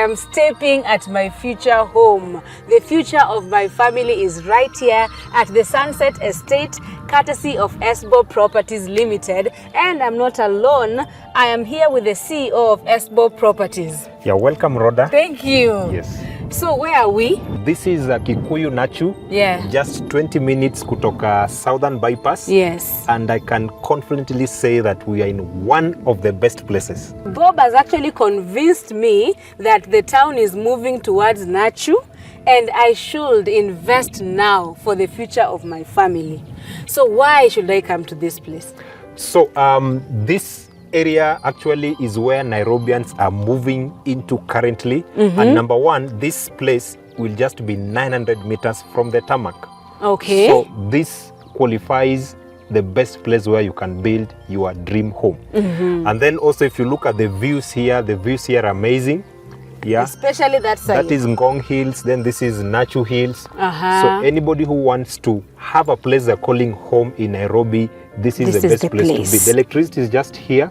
am stepping at my future home. The future of my family is right here at the Sunset Estate, courtesy of Esbo Properties Limited. And I'm not alone. I am here with the CEO of Esbo Properties. Yeah, welcome, Rodah. Thank you. Yes. So where are we? This is Kikuyu Nachu. Yeah. Just 20 minutes kutoka Southern Bypass. Yes. And I can confidently say that we are in one of the best places. Bob has actually convinced me that the town is moving towards Nachu and I should invest now for the future of my family. So why should I come to this place? So this area actually is where Nairobians are moving into currently. And number one, this place will just be 900 meters from the tarmac. Okay. So this qualifies the best place where you can build your dream home. And then also if you look at the views here are amazing. Yeah. Especially that side. That is Ngong Hills, then this is Nachu Hills. So anybody who wants to have a place they're calling home in Nairobi, this is the best place to be. The electricity is just here.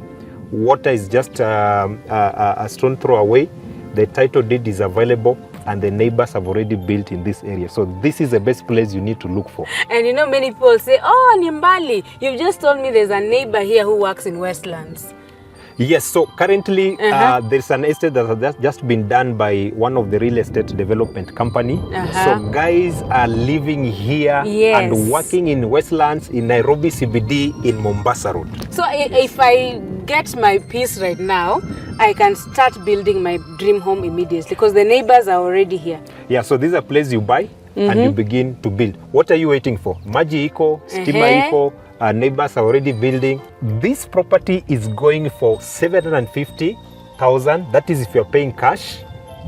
Water is just a stone throw away. The title deed is available and the neighbors have already built in this area. So this is the best place you need to look for. And you know, many people say, oh, Nimbali, you've just told me there's a neighbor here who works in Westlands. Yes, so currently there's an estate that has just been done by one of the real estate development company. So guys are living here and working in Westlands, in Nairobi CBD, in Mombasa Road. So if I get my piece right now, I can start building my dream home immediately because the neighbors are already here. Yeah, so these are places you buy and you begin to build. What are you waiting for? Maji iko, stima iko, neighbors are already building. This property is going for 750,000. That is if you're paying cash.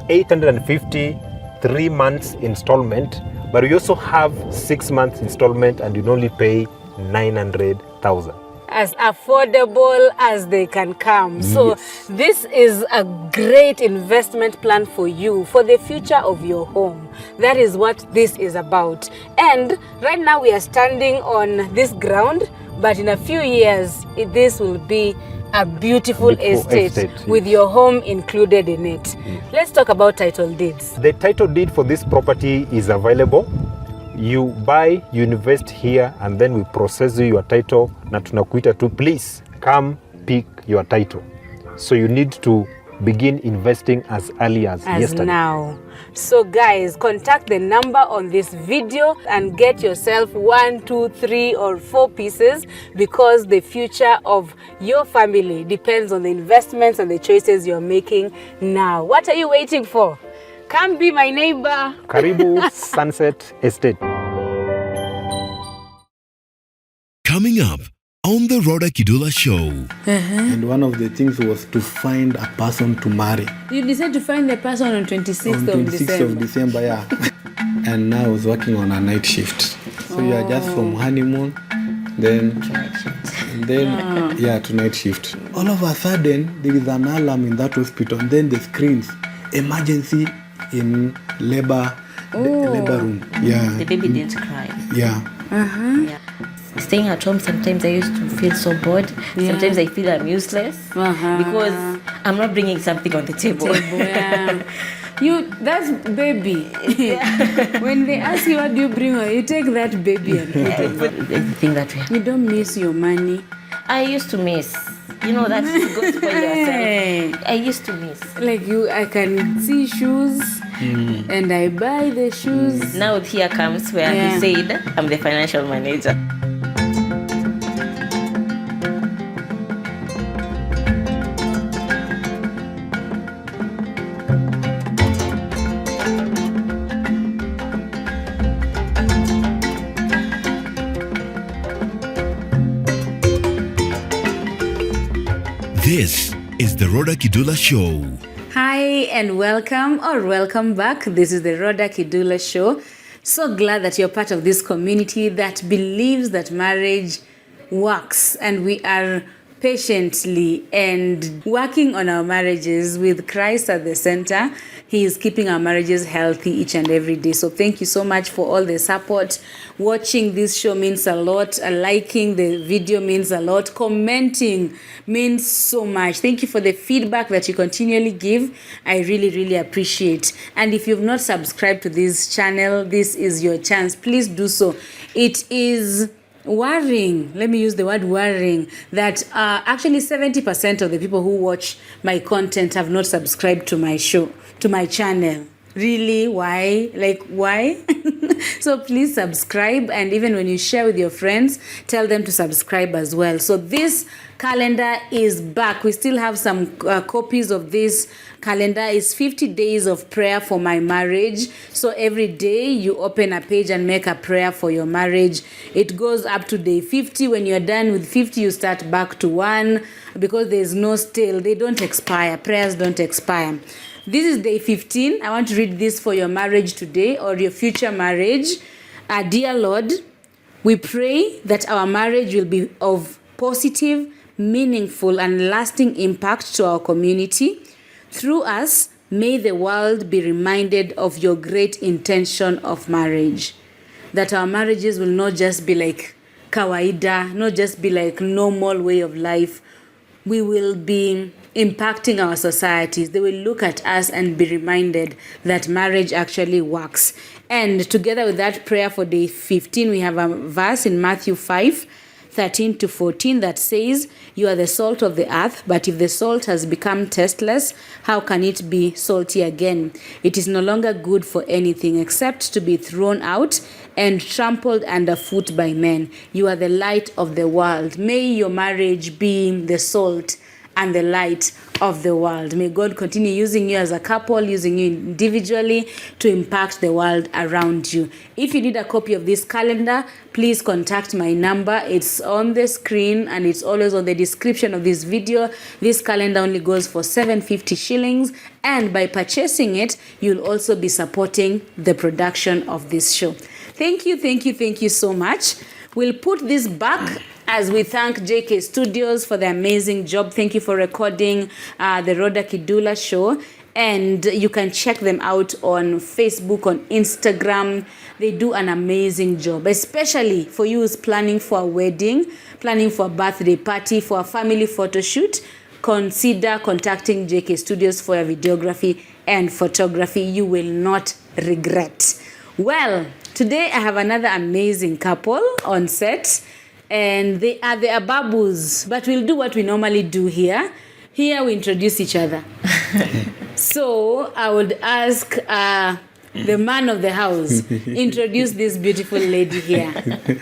850, 3 months installment. But we also have 6 months installment and you only pay 900,000. As affordable as they can come. So this is a great investment plan for you, for the future of your home. That is what this is about. And right now we are standing on this ground, but in a few years, this will be a beautiful estate with your home included in it. Let's talk about title deeds. The title deed for this property is available. You buy, you invest here, and then we process you your title. Na tunakuita tu, please come pick your title. So you need to begin investing as early as yesterday. Now. So guys, contact the number on this video and get yourself 1, 2, 3, or 4 pieces because the future of your family depends on the investments and the choices you're making now. What are you waiting for? Come be my neighbor. Karibu Sunset Estate. Coming up on the Rawder Kidula Show. And one of the things was to find a person to marry. You decided to find the person on 26th of December, yeah. And now I was working on a night shift. So you are just from honeymoon, then to night shift. All of a sudden, there is an alarm in that hospital, and then the screens, emergency in labor room. Yeah. The baby didn't cry. Yeah. Yeah. Staying at home, sometimes I used to feel so bored. Sometimes I feel I'm useless because I'm not bringing something on the table. That's baby. When they ask you what do you bring, you take that baby and put it. Everything that we have. You don't miss your money. I used to miss. You know, that's good for yourself. I used to miss. Like I can see shoes and I buy the shoes. Now here comes where he said, I'm the financial manager. This is the Rodah Kidula Show. Hi and welcome back. This is the Rodah Kidula Show. So glad that you're part of this community that believes that marriage works, and we are patiently and working on our marriages with Christ at the center. He is keeping our marriages healthy each and every day. So thank you so much for all the support. Watching this show means a lot. Liking the video means a lot. Commenting means so much. Thank you for the feedback that you continually give. I really, really appreciate. And if you've not subscribed to this channel, this is your chance. Please do so. It is worrying, let me use the word worrying, that actually 70% of the people who watch my content have not subscribed to my show, to my channel. Really? Why? Like, why? So please subscribe, and even when you share with your friends, tell them to subscribe as well. So this calendar is back. We still have some copies of this calendar. It's 50 days of prayer for my marriage. So every day you open a page and make a prayer for your marriage. It goes up to day 50. When you're done with 50, you start back to 1, because there's no stale. They don't expire. Prayers don't expire. This is day 15. I want to read this for your marriage today, or your future marriage. Dear Lord, we pray that our marriage will be of positive, meaningful, and lasting impact to our community. Through us, may the world be reminded of your great intention of marriage. That our marriages will not just be like kawaida, not just be like normal way of life. We will be impacting our societies. They will look at us and be reminded that marriage actually works. And together with that prayer for day 15, we have a verse in Matthew 5:13-14 that says, "You are the salt of the earth, but if the salt has become tasteless, how can it be salty again? It is no longer good for anything except to be thrown out and trampled underfoot by men. You are the light of the world." May your marriage be the salt and the light of the world. May God continue using you as a couple, using you individually to impact the world around you. If you need a copy of this calendar, please contact my number. It's on the screen and it's always on the description of this video. This calendar only goes for 750 shillings, and by purchasing it, you'll also be supporting the production of this show. Thank you so much. We'll put this back as we thank JK Studios for the amazing job. Thank you for recording the Rawder Kidula Show. And you can check them out on Facebook, on Instagram. They do an amazing job, especially for you who's planning for a wedding, planning for a birthday party, for a family photo shoot. Consider contacting JK Studios for your videography and photography. You will not regret. Well, today I have another amazing couple on set, and they are the Ababus. But we'll do what we normally do here. Here we introduce each other. So I would ask the man of the house, introduce this beautiful lady here.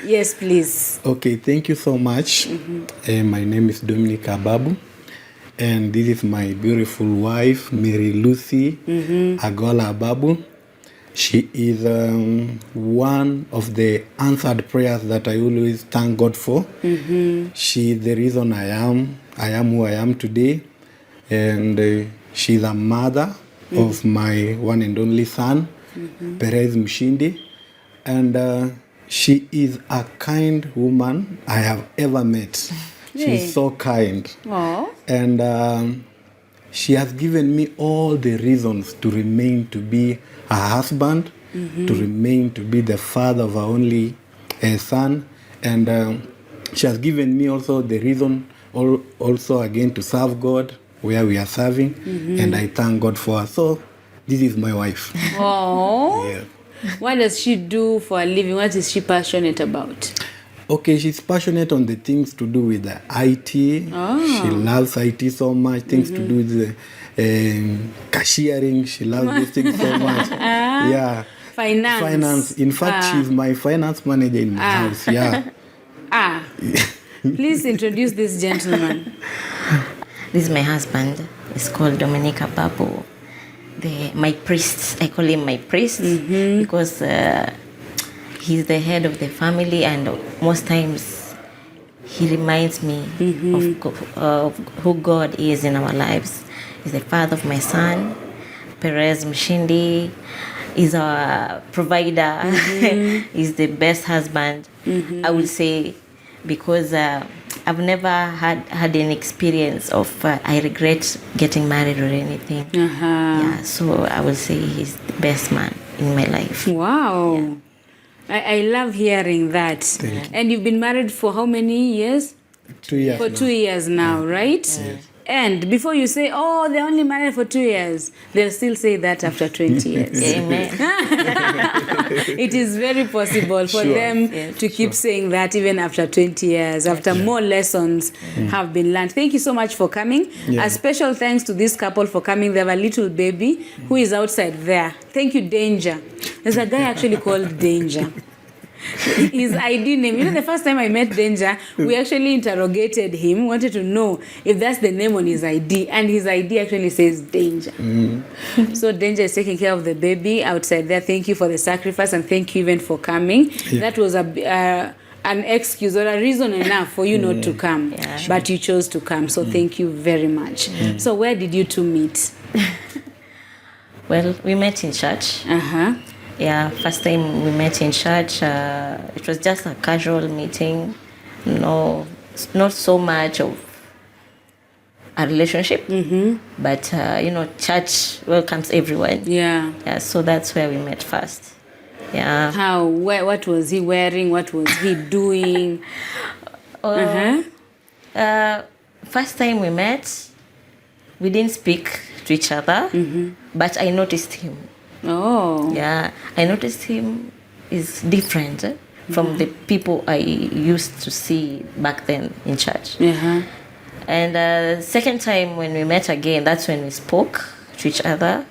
Yes, please. Okay, thank you so much. My name is Dominic Ababu, and this is my beautiful wife, Mary Lucy Agola Ababu. She is one of the answered prayers that I always thank God for. She is the reason I am who I am today. And she's a mother of my one and only son, Perez Mshindi. And she is a kind woman I have ever met. She's so kind. Aww. And she has given me all the reasons to remain to be her husband, to remain to be the father of her only son. And she has given me also the reason also again to serve God where we are serving. And I thank God for her. So this is my wife. Oh. Yeah. What does she do for a living? What is she passionate about? Okay, she's passionate on the things to do with the IT. She loves IT so much. Things to do with the cashiering. She loves these things so much. Yeah. Finance. In fact, she's my finance manager in my house. Yeah. Please introduce this gentleman. This is my husband. He's called Dominic Ababu. My priest. I call him my priest because he's the head of the family, and most times he reminds me of who God is in our lives. He's the father of my son, Perez Mshindi. He's our provider. He's the best husband. I would say because I've never had an experience of I regret getting married or anything. Yeah, so I would say he's the best man in my life. Wow. Yeah. I love hearing that. And you've been married for how many years? 2 years. For 2 years now, right? Yes. And before you say, oh, they're only married for 2 years, they'll still say that after 20 years. Amen. It is very possible for them to keep saying that even after 20 years, after more lessons have been learned. Thank you so much for coming. A special thanks to this couple for coming. They have a little baby who is outside there. Thank you, Danger. There's a guy actually called Danger. His ID name, the first time I met Danger, we actually interrogated him, wanted to know if that's the name on his ID, and his ID actually says Danger. So Danger is taking care of the baby outside there. Thank you for the sacrifice, and thank you even for coming. That was an excuse or a reason enough for you not to come, but you chose to come, so thank you very much. So where did you two meet? Well, we met in church. Yeah, first time we met in church, it was just a casual meeting. No, not so much of a relationship, but church welcomes everyone. Yeah. Yeah, so that's where we met first. Yeah. How? What was he wearing? What was he doing? First time we met, we didn't speak to each other, but I noticed him. Oh. Yeah, I noticed him is different from the people I used to see back then in church. And second time when we met again, that's when we spoke to each other.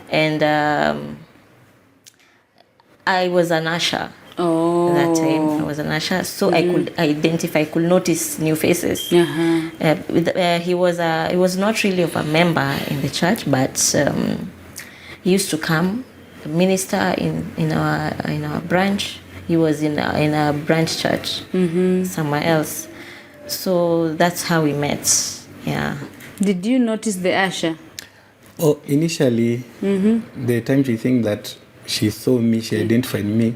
And I was an usher. Oh. At that time, I was an usher, so I could identify, I could notice new faces. He was not really of a member in the church, but he used to come, minister in our branch. He was in a branch church somewhere else. So that's how we met. Yeah. Did you notice the usher? Oh, initially, the time she think that she saw me, she identified me.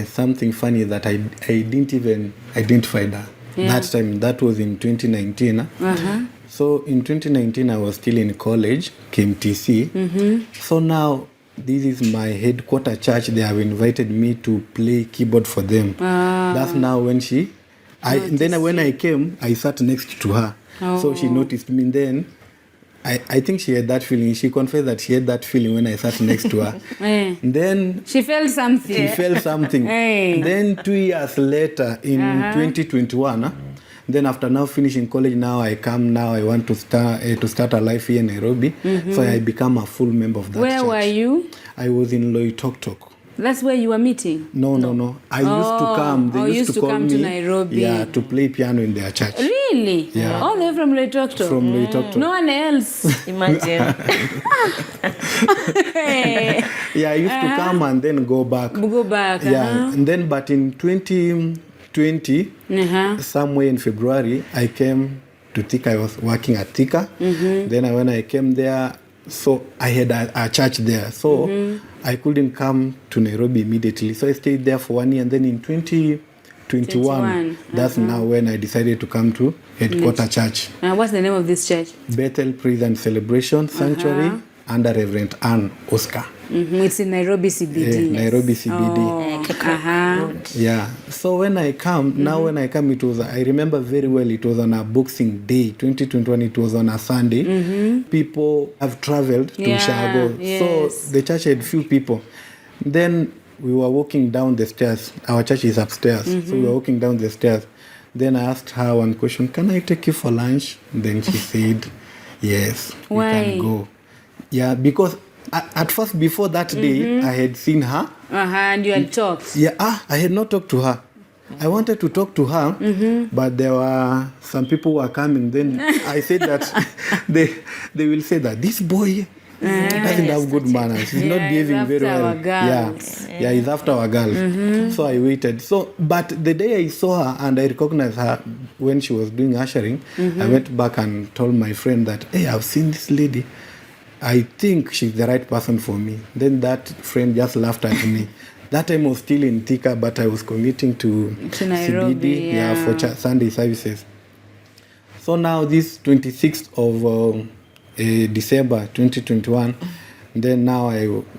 Something funny that I didn't even identify her. That time, that was in 2019. So in 2019, I was still in college, KMTC. So now, this is my headquarter church. They have invited me to play keyboard for them. That's now when when I came, I sat next to her. So she noticed me. Then I think she had that feeling. She confessed that she had that feeling when I sat next to her. Then she felt something. She felt something. Then 2 years later, in 2021, then after now finishing college, I want to start a life here in Nairobi. So I become a full member of that church. Where were you? I was in Loitoktok. That's where you were meeting? No. I used to come. They used to call me to Nairobi. Yeah, to play piano in their church. Really? Yeah. All the way from Loitoktok? From Loitoktok. No one else? Imagine. Yeah, I used to come and then go back. Yeah, and then but in 2020, somewhere in February, I came to Thika. I was working at Thika. Then when I came there, so I had a church there. So I couldn't come to Nairobi immediately. So I stayed there for 1 year. And then in 2021, that's now when I decided to come to headquarter church. What's the name of this church? Bethel Praise and Celebration Sanctuary under Reverend Ann Oscar. It's in Nairobi CBD. Nairobi CBD. Yeah. So when I come, when I come, I remember very well, it was on a Boxing Day, 2021, it was on a Sunday. People have traveled to Shago. So the church had few people. Then we were walking down the stairs. Our church is upstairs. So we were walking down the stairs. Then I asked her one question, can I take you for lunch? Then she said, yes, Why? we can go. Yeah, because at first, before that day, I had seen her. And you had talked? Yeah, I had not talked to her. I wanted to talk to her, but there were some people who were coming. Then I said that they will say that this boy doesn't have good manners. He's not behaving very well. Yeah, he's after our girls. So I waited. But the day I saw her and I recognized her when she was doing ushering, I went back and told my friend that, hey, I've seen this lady. I think she's the right person for me. Then that friend just laughed at me. That time I was still in Thika, but I was commuting to Nairobi, CBD for Sunday services. So now this 26th of December 2021, then now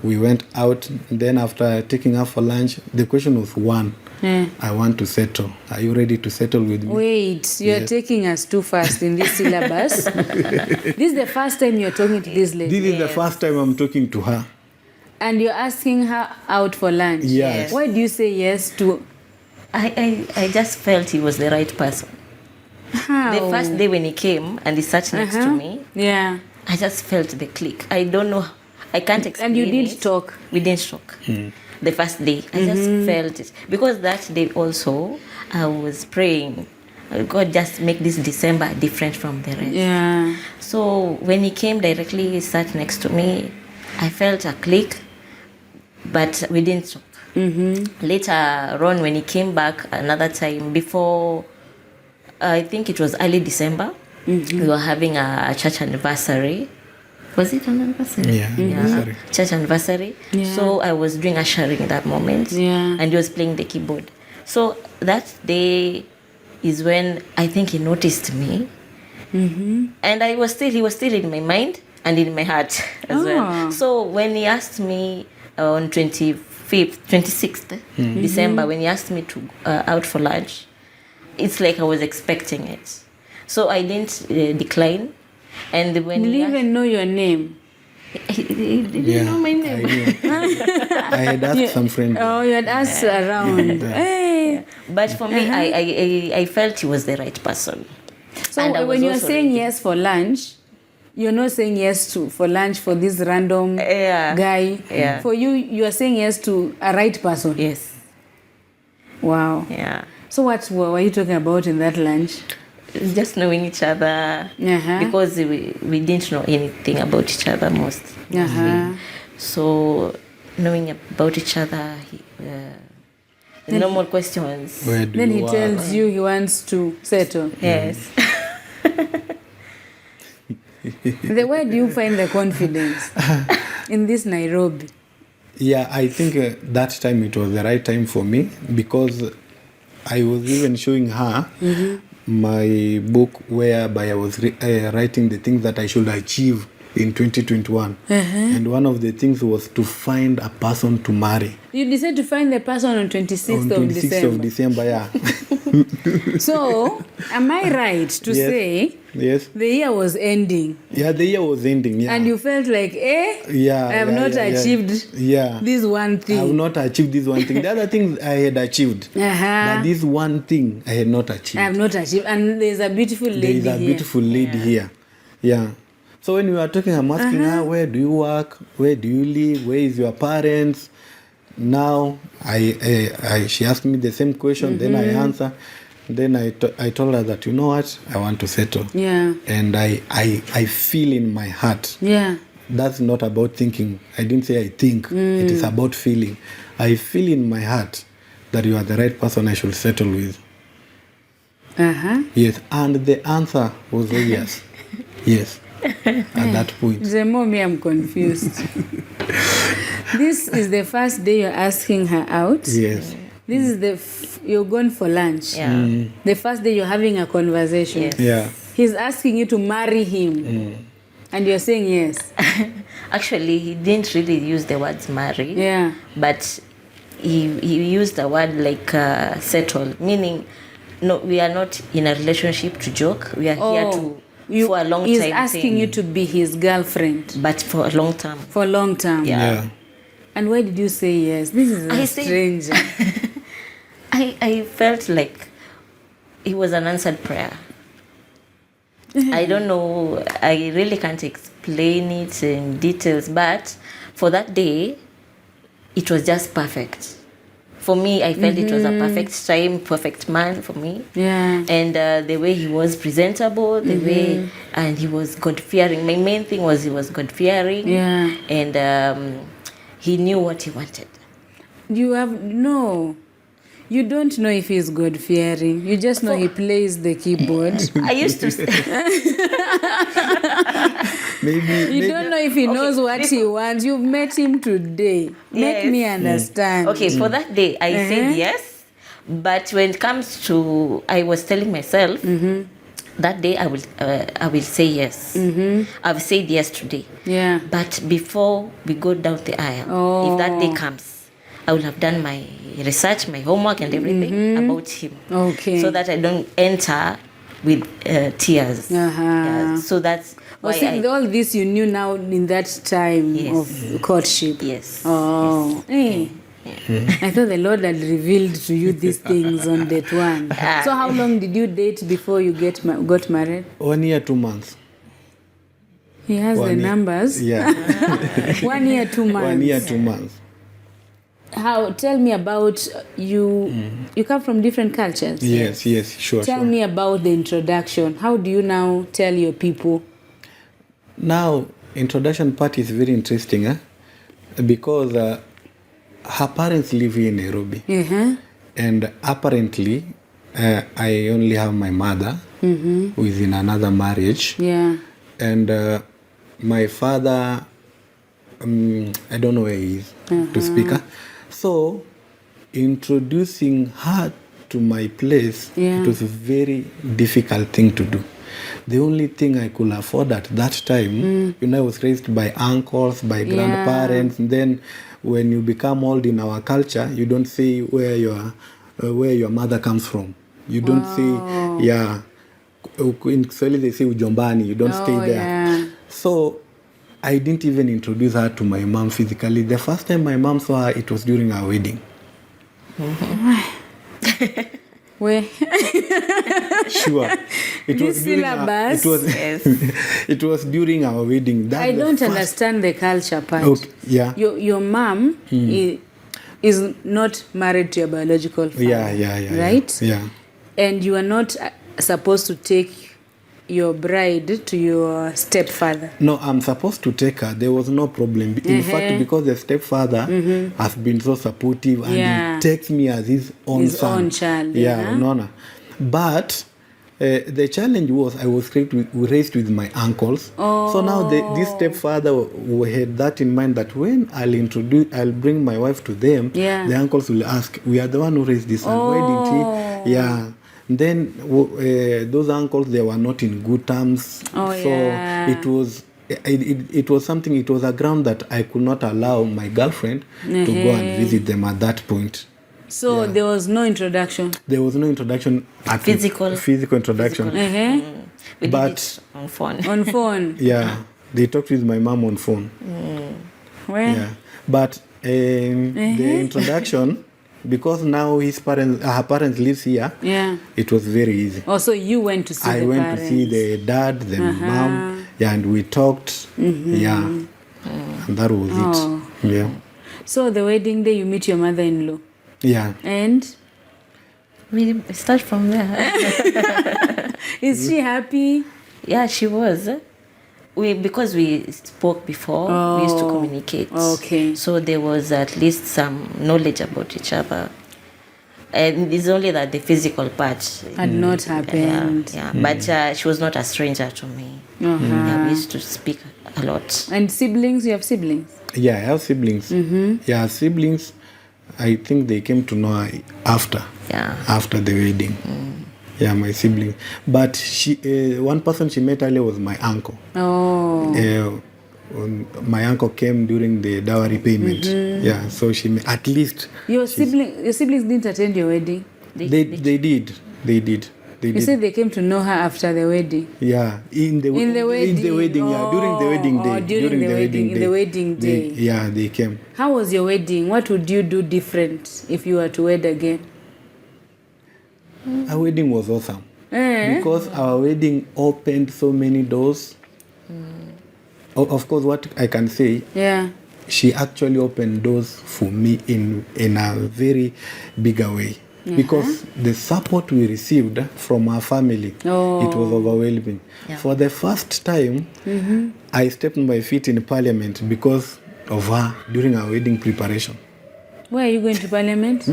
we went out. Then after taking her for lunch, the question was one. I want to settle. Are you ready to settle with me? Wait, you're taking us too fast in this syllabus. This is the first time you're talking to this lady. This is the first time I'm talking to her. And you're asking her out for lunch. Yes. Why do you say yes to? I just felt he was the right person. How? The first day when he came and he sat next to me, Yeah. I just felt the click. I don't know. I can't explain. And you did it. talk. We didn't talk. The first day, I just felt it. Because that day also, I was praying, God, just make this December different from the rest. Yeah. So when he came directly, he sat next to me. I felt a click, but we didn't talk. Later on, when he came back another time, before, I think it was early December, we were having a church anniversary. Was it an anniversary? Yeah, anniversary. Church anniversary. Yeah. So I was doing ushering in that moment. Yeah. And he was playing the keyboard. So that day is when I think he noticed me. And he was still in my mind and in my heart as well. So when he asked me on 26th December, when he asked me to out for lunch, it's like I was expecting it. So I didn't decline. And when Did you even know your name? he didn't know my name. I had asked some friends. Oh, you had asked around. Hey. But for me, I felt he was the right person. So And I was when you're also saying ready. yes for lunch, you're not saying yes for lunch for this random guy. Yeah. For you are saying yes to a right person. Yes. Wow. Yeah. So what were you talking about in that lunch? Just knowing each other because we didn't know anything about each other mostly. So knowing about each other, the normal questions. Where do Then you he work? tells you he wants to settle. Yes. Where do you find the confidence in this Nairobi? Yeah, I think that time it was the right time for me because I was even showing her my book whereby I was writing the things that I should achieve in 2021. And one of the things was to find a person to marry. You decided to find the person on 26th On of 26th December. of December, yeah. So, am I right to Yes. say Yes. the year was ending Yeah, the year was ending, yeah. and you felt like, yeah, I have not achieved this one thing. I have not achieved this one thing. The other things I had achieved. But this one thing I had not achieved. I have not achieved. And there's a beautiful lady There is a here. beautiful lady here. Yeah. So when we were talking, I'm asking her, where do you work? Where do you live? Where is your parents? Now, she asked me the same question, then I answer. Then I told her that, you know what, I want to settle. Yeah. And I feel in my heart. Yeah. That's not about thinking. I didn't say I think. It is about feeling. I feel in my heart that you are the right person I should settle with. Yes. And the answer was yes. Yes. At that point. The mommy, I'm confused. This is the first day you're asking her out. Yes. This is you're going for lunch. Yeah. The first day you're having a conversation. Yes. Yeah. He's asking you to marry him. And you're saying yes. Actually, he didn't really use the words marry. Yeah. But he used a word like settle, meaning no, we are not in a relationship to joke. We are here to for a long He's time. asking thing, you to be his girlfriend. but for a long time. For a long time. Yeah. And why did you say yes? This is I a say- stranger. I felt like it was an answered prayer. I don't know. I really can't explain it in details, but for that day, it was just perfect. For me, I felt it was a perfect time, perfect man for me. Yeah. And the way he was presentable, the way, and he was God-fearing. My main thing was he was God-fearing. Yeah. And he knew what he wanted. You You don't know if he's God-fearing. You just know he plays the keyboard. I used to say, You don't know if he knows what he wants. You've met him today. Make Yes. me understand. okay, for that day, I said yes. But when it comes to, I was telling myself, that day I will say yes. I've said yes today. Yeah. But before we go down the aisle, if that day comes, I will have done my research, my homework and everything about him. Okay. So that I don't enter with tears. Yeah, so that's Oh, why see, all this you knew now in that time Yes. of courtship. Yes. Oh. Hey. I thought the Lord had revealed to you these things on date one. So how long did you date before you got married? 1 year, 2 months. He has the 1 year. numbers. Yeah. 1 year, 2 months. 1 year, 2 months. How? Tell me about you. You come from different cultures. Yes, sure. Tell me about the introduction. How do you now tell your people? Now, introduction part is very interesting, because her parents live here in Nairobi, and apparently, I only have my mother, who is in another marriage, Yeah. and my father, I don't know where he is to speak. So, introducing her to my place, it was a very difficult thing to do. The only thing I could afford at that time, I was raised by uncles, by grandparents, and then when you become old in our culture, you don't say where your mother comes from. You don't say, in Kiswahili they say ujombani, you don't stay there. Yeah. So I didn't even introduce her to my mom physically. The first time my mom saw her, it was during our wedding. Where? Sure. It This syllabus? It was during our wedding. I don't understand the culture part. Okay, yeah. Your mom is not married to your biological father. Yeah. Right? Yeah. And you are not supposed to take your bride to your stepfather. No, I'm supposed to take her. There was no problem. In fact, because the stepfather has been so supportive and he takes me as his own His son. own child, Yeah, no. But the challenge was I was raised with my uncles. So now this stepfather had that in mind that when I'll bring my wife to them, the uncles will ask, we are the one who raised this son. Why didn't he? Yeah. Then those uncles, they were not in good terms. It was something, it was a ground that I could not allow my girlfriend to go and visit them at that point. So there was no introduction. There was no introduction at Physical introduction. we But did it on phone. On phone. Yeah, they talked with my mom on phone. Where? Yeah, but the introduction, because now her parents lives here. Yeah. It was very easy. Oh, so you went to see I the went parents. to see the dad, the mom, and we talked. Yeah, and that was it. Yeah. So the wedding day, you meet your mother-in-law. Yeah. And We start from there. is she happy? Yeah, she was. Because we spoke before, we used to communicate. Okay. So there was at least some knowledge about each other. And it's only that the physical part Had not happened. Yeah. But she was not a stranger to me. Yeah, we used to speak a lot. And siblings? You have siblings? Yeah, I have siblings. Yeah, siblings. I think they came to know her after the wedding. Yeah, my sibling. But one person she met earlier was my uncle. Oh. My uncle came during the dowry payment. Yeah, so she at least. Your siblings didn't attend your wedding? They did. You said they came to know her after the wedding? Yeah, in the wedding. Yeah, during the wedding day. During the wedding day. They came. How was your wedding? What would you do different if you were to wed again? Our wedding was awesome. Because our wedding opened so many doors. Of course, what I can say, she actually opened doors for me in a very bigger way. Because the support we received from our family, it was overwhelming. Yeah. For the first time, I stepped on my feet in parliament because of her during our wedding preparation. Why are you going to Parliament?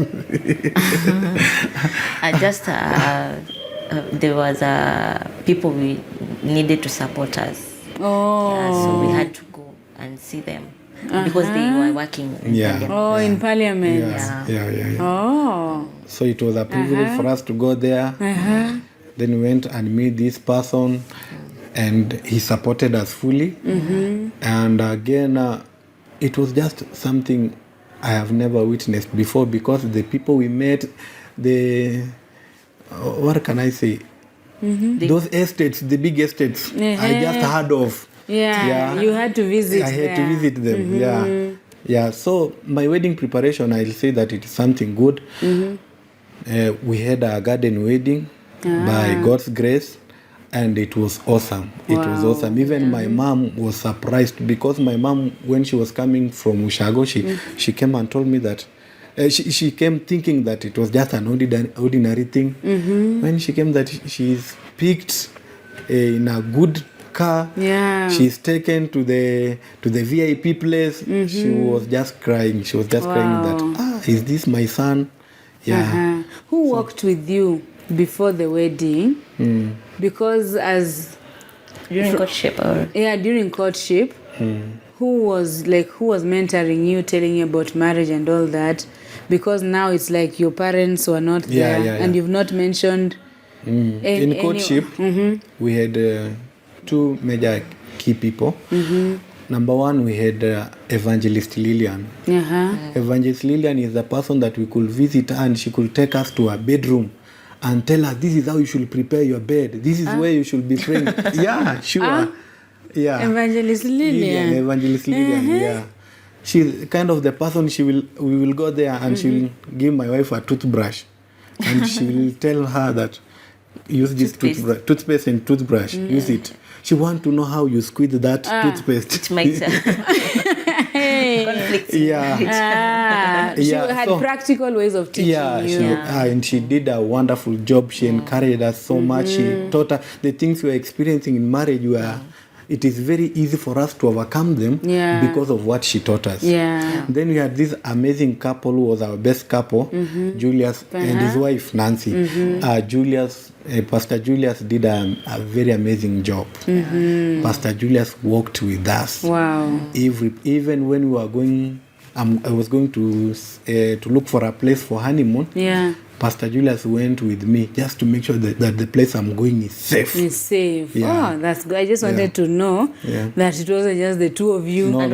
There was people we needed to support us. Oh. Yeah, so we had to go and see them because they were working in Parliament. Oh, in Parliament. Yeah. Oh. So it was a privilege for us to go there. Then we went and meet this person, and he supported us fully. And again, it was just something I have never witnessed before, because the people we met, what can I say? Those estates, the big estates, I just heard of. Yeah, you had to visit. I had to visit them. Yeah. So my wedding preparation, I'll say that it is something good. We had a garden wedding by God's grace, and it was awesome. It was awesome. Even my mom was surprised, because my mom, when she was coming from Ushago, she came and told me that she came thinking that it was just an ordinary thing. When she came, that she's picked in a good car. She's taken to the VIP place. She was just crying. She was just crying that, is this my son? Who walked with you before the wedding? Because During courtship during courtship, who was mentoring you, telling you about marriage and all that? Because now it's like your parents were not there, and you've not mentioned. In courtship, we had two major key people. Number one, we had Evangelist Lillian. Evangelist Lillian is the person that we could visit, and she could take us to a bedroom and tell us, this is how you should prepare your bed. This is where you should be praying. Yeah, sure. Evangelist Lillian. Evangelist Lillian, yeah. She's kind of the person, we will go there, and she will give my wife a toothbrush. And she will tell her that, use this toothpaste and toothbrush, use it. She wants to know how you squeeze that toothpaste. It makes conflict. She had practical ways of teaching you. And she did a wonderful job. She encouraged us so much. She taught us the things we are experiencing in marriage. It is very easy for us to overcome them because of what she taught us. Then we had this amazing couple who was our best couple, Julius and his wife, Nancy. Pastor Julius did a very amazing job. Pastor Julius walked with us. Wow. Even when we were going, I was going to look for a place for honeymoon. Pastor Julius went with me just to make sure that the place I'm going is safe. It's safe. Oh, that's good. I just wanted to know that it wasn't just the two of you. Our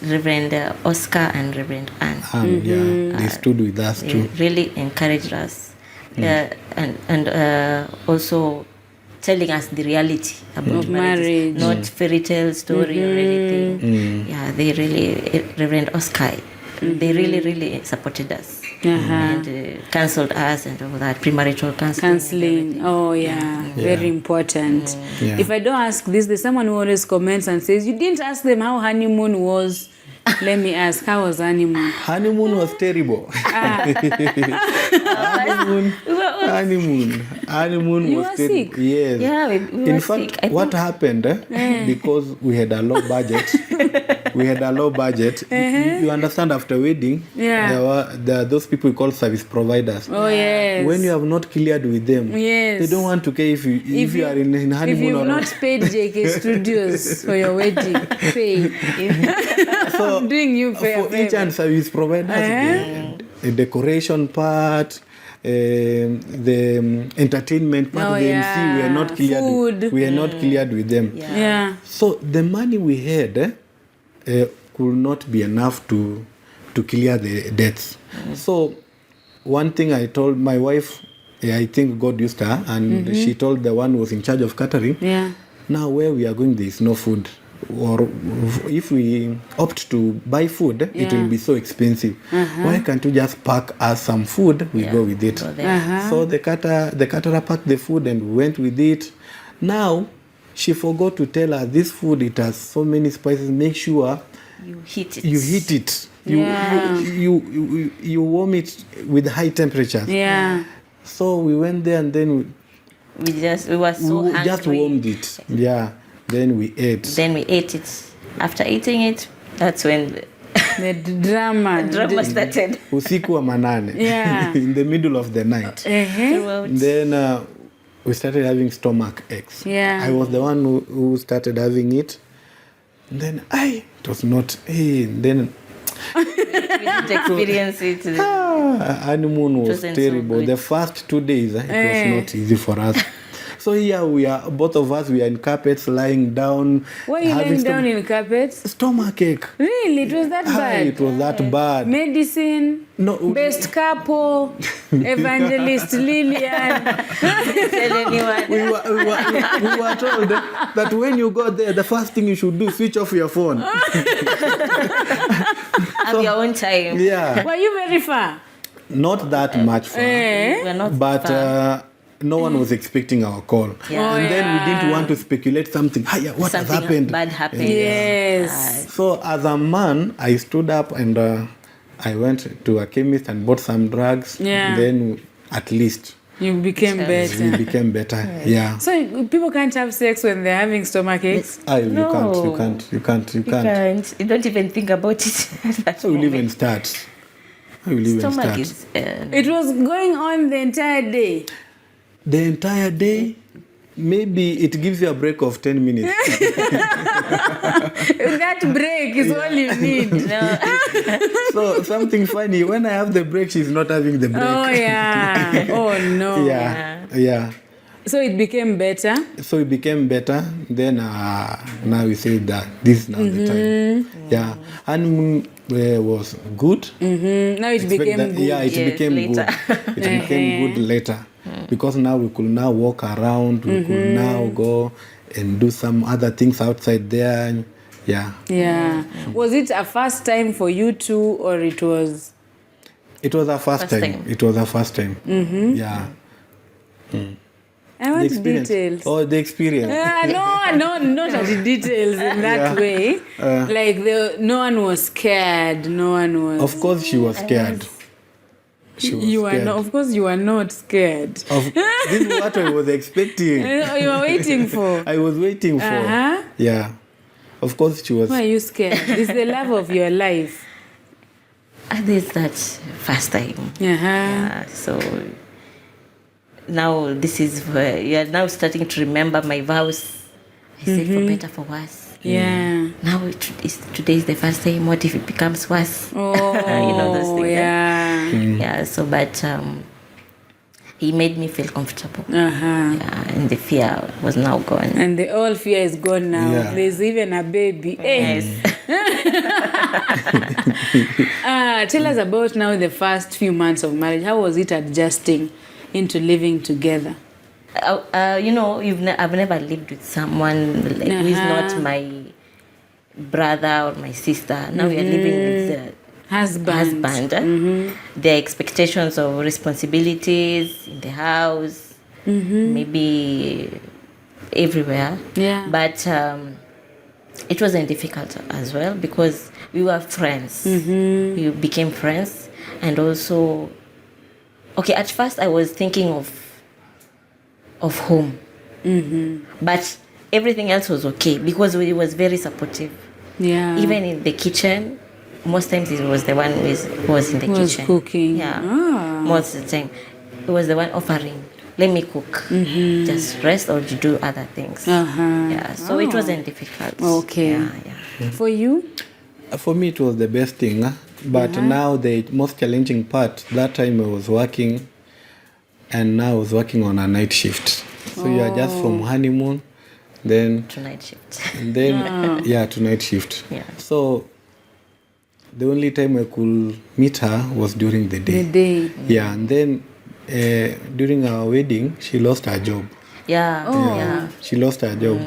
Reverend Oscar and Reverend Anne. They stood with us too. They really encouraged us. And also telling us the reality about marriage, not fairy tale story or anything. They really, Reverend Oscar, they really supported us. And counseled us and all that, premarital counseling. Very important. If I don't ask this, there's someone who always comments and says, you didn't ask them how honeymoon was. Let me ask, how was honeymoon? Honeymoon was terrible. Honeymoon you was were terrible. Sick? Yes. Yeah, we In were fact, sick. what happened, because we had a low budget, you understand, after wedding, there are those people we call service providers. Oh, yes. When you have not cleared with them, they don't want to care if you are in honeymoon if you've or not paid JK Studios for your wedding, pay. So, I'm doing you fair. For each and service providers, the decoration part, the entertainment part, the MC, we are not cleared. Food. We are not cleared with them. So the money we had could not be enough to clear the debts. So one thing I told my wife, I think God used her, and she told the one who was in charge of catering, now where we are going, there is no food. Or if we opt to buy food, it will be so expensive. Why can't you just pack us some food? We go with it. So the caterer packed the food and we went with it. Now she forgot to tell us this food, it has so many spices. Make sure you heat it. You warm it with high temperatures. So we went there and then we were so hungry. Just warmed it. Then we ate. Then we ate it. After eating it, that's when The drama. Started. Usiku wa manane. Yeah. In the middle of the night. Throughout. Then we started having stomach aches. Yeah. I was the one who started having it. And then it was not. Then We didn't experience it. honeymoon was Wasn't so terrible. good. The first 2 days, it was not easy for us. So here we are, both of us, we are in carpets, lying down. Why are you having lying down in carpets? stomach ache. Really? It was that bad? It was that bad. Medicine, No, best couple, evangelist Lillian. Tell anyone. we were told that when you go there, the first thing you should do is switch off your phone. Have your own time. Yeah, Were you very far? not that much far. We're not But far. no one was expecting our call. Yeah. And then we didn't want to speculate something. What Something has happened? bad happened. Yes. So as a man, I stood up and I went to a chemist and bought some drugs. Yeah. Then at least You became we better. became better. Yeah. So people can't have sex when they're having stomach aches? You No. can't. You can't. You don't even think about it. At that How will moment. even start? How will even Stomach start? is. It was going on the entire day. The entire day, maybe it gives you a break of 10 minutes. That break is all you need. So something funny, when I have the break, she's not having the break. Oh, yeah. Oh, no. Yeah. So it became better. So it became better. Then now we say that this is now the time. Yeah. Honeymoon was good. Now it became That- good. Yeah, it Yes, became later. good. It became good later. Because now we could now walk around. We could now go and do some other things outside there. Yeah. Yeah. Was it a first time for you two, or it was? It was our first First time. time. It was our first time. Yeah. I want details. Oh, the experience. No, not the details in that way. Like no one was scared. No one was. Of course, she was scared. She was You were scared. not. Of course, you were not scared. This is what I was expecting. You were waiting for. I was waiting for. Uh-huh. Yeah. Of course, she was. Why are you scared? It's the love of your life. This that first time. So now this is where you are now starting to remember my vows. I said for better, for worse. Yeah. Now today is the first time. What if it becomes worse? Oh, those things. yeah. Yeah. So, but he made me feel comfortable. Uh-huh. And the fear was now gone. And the all fear is gone now. Yeah. There's even a baby. Hey. Yes. Tell us about now the first few months of marriage. How was it adjusting into living together? I've never lived with someone who is not my brother or my sister. Now we are living with the husband. The expectations of responsibilities in the house, maybe everywhere. Yeah. But it wasn't difficult as well because we were friends. We became friends, and also, at first I was thinking of home, but everything else was okay because he was very supportive. Yeah. Even in the kitchen, most times it was the one who was in the Was kitchen. cooking. Yeah. Ah. Most of the time. It was the one offering, let me cook. Just rest or do other things. Yeah. So it wasn't difficult. Okay. Yeah. For you? For me, it was the best thing. But now the most challenging part, that time I was working, and now I was working on a night shift. So you are just from honeymoon, then To night shift. and then to night shift. Yeah. So the only time I could meet her was during the day. The day. Yeah, and then during our wedding, she lost her job. Yeah. Yeah. She lost her job.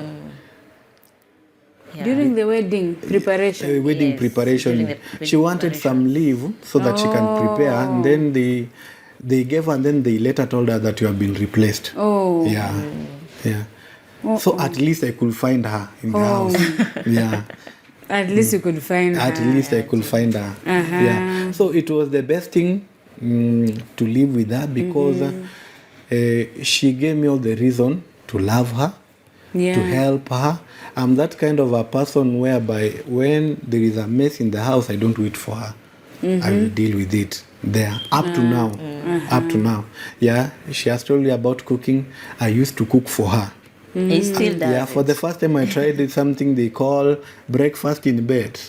Yeah. During the wedding preparation. Wedding Yes, preparation. during the She wedding wanted some leave so that she can prepare, and then they gave her, and then they later told her that you have been replaced. Oh. Yeah. So at least I could find her in the house. Yeah. At least you could find her. At least I could find her. Yeah. So it was the best thing to live with her because she gave me all the reason to love her. to help her. I'm that kind of a person whereby when there is a mess in the house, I don't wait for her. I will deal with it there. Up to now. Yeah, she has told me about cooking. I used to cook for her. He still does. Yeah, for the first time I tried something they call breakfast in bed.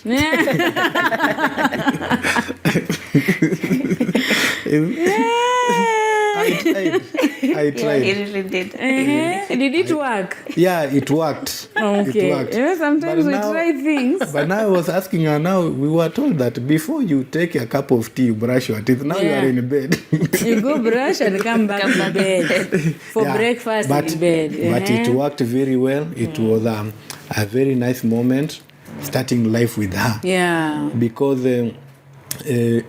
I tried. He really did. Did it work? Yeah, it worked. Okay. It worked. Sometimes But we now- try things. But now I was asking her now, we were told that before you take a cup of tea, you brush your teeth. Now you Yeah. are in bed. You go brush and come back to bed for Yeah, breakfast but, in bed. But it worked very well. It was a very nice moment starting life with her. Yeah. Because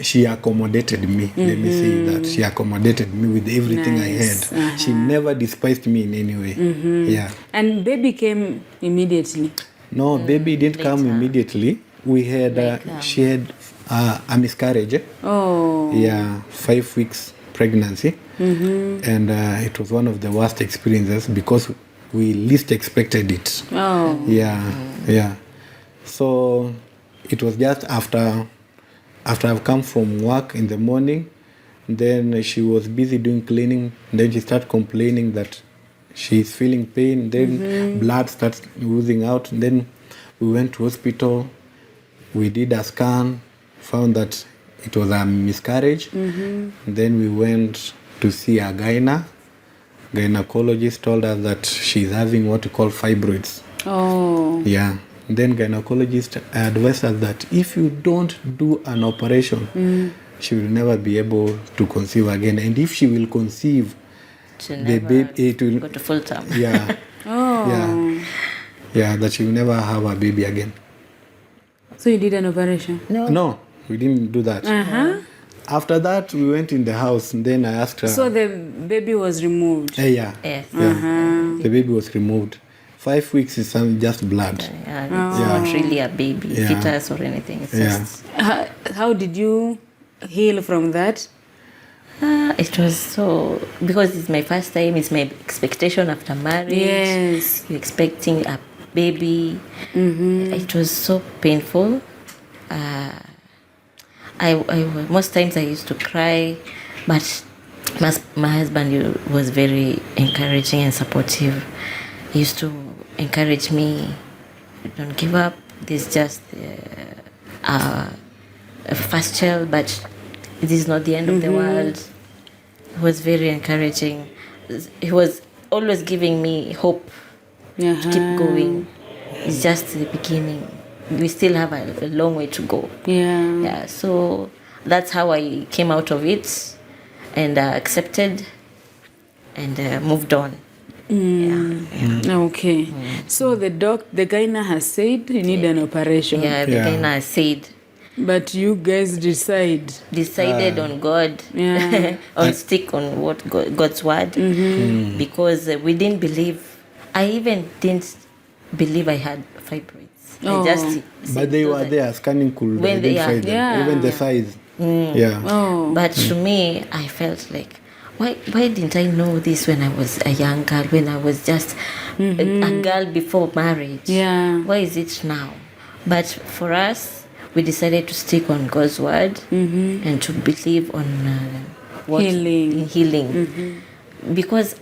she accommodated me. Let me say that. She accommodated me with everything Nice. I had. She never despised me in any way. Yeah. And baby came immediately. No, baby didn't come immediately. We had, she had a miscarriage. Oh. Yeah, 5 weeks pregnancy. And it was one of the worst experiences because we least expected it. Oh. Yeah. So it was just after I've come from work in the morning, then she was busy doing cleaning. Then she started complaining that she's feeling pain. Then blood starts oozing out. Then we went to hospital. We did a scan, found that it was a miscarriage. Then we went to see a gynecologist told us that she's having what we call fibroids. Oh. Yeah. Then gynecologist advised us that if you don't do an operation, she will never be able to conceive again. And if she will conceive, To the never baby it will go to full term. yeah. Yeah, that she will never have a baby again. So you did an operation? No, we didn't do that. After that, we went in the house, and then I asked her. So the baby was removed? Yeah. Yes. The baby was removed. 5 weeks is just blood. Yeah, it's not really a baby, Yeah. fetus or anything. It's Yeah. just How did you heal from that? it was so because it's my first time. It's my expectation after marriage. Yes. You're expecting a baby. It was so painful. I most times I used to cry, but my husband was very encouraging and supportive. He used to encourage me, don't give up. This is just a first child, but it is not the end of the world. He was very encouraging. He was always giving me hope to keep going. It's just the beginning. We still have a long way to go. Yeah, so that's how I came out of it and accepted and moved on. Okay. So the gyna has said you need an operation. Yeah, the gyna said. But you guys Decided on God, on stick on what God's word, because we didn't believe. I even didn't believe I had fibroids. I just But they were there, scanning could identify them, even the size. But to me, I felt like, why didn't I know this when I was a young girl, when I was just a girl before marriage? Why is it now? But for us, we decided to stick on God's word and to believe on healing. Because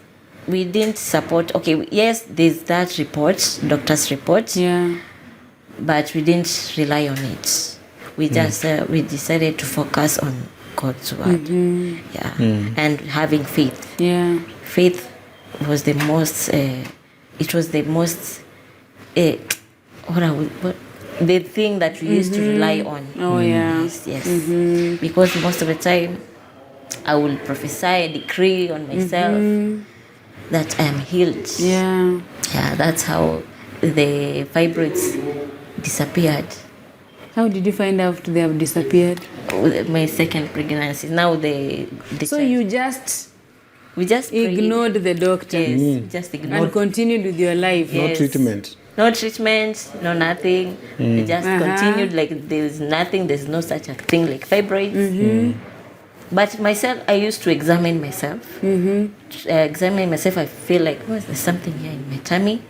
we didn't support, yes, there's that report, doctor's report, but we didn't rely on it. We just we decided to focus on God's word, and having faith. Faith was the most. It was the most. The thing that we used to rely on. Yes. Because most of the time, I will prophesy a decree on myself that I am healed. That's how the fibroids disappeared. How did you find out they have disappeared? My second pregnancy. Now So you just we just ignored the doctors. Yes, just ignored and continued with your life. No treatment. No treatment, no nothing. We just continued like there's nothing. There's no such a thing like fibroids. But myself, I used to examine myself. I feel like, there's something here in my tummy.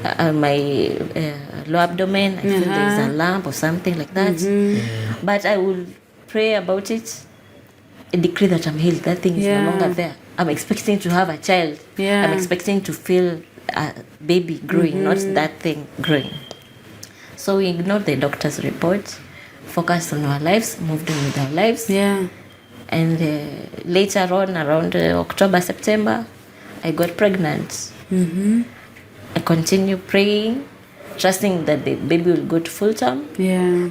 my lower abdomen. I feel there is a lump or something like that. But I will pray about it and decree that I'm healed. That thing is no longer there. I'm expecting to have a child. I'm expecting to feel a baby growing, not that thing growing. So we ignored the doctor's report, focused on our lives, moved on with our lives. And later on, around October, September, I got pregnant. I continued praying, trusting that the baby will go to full term.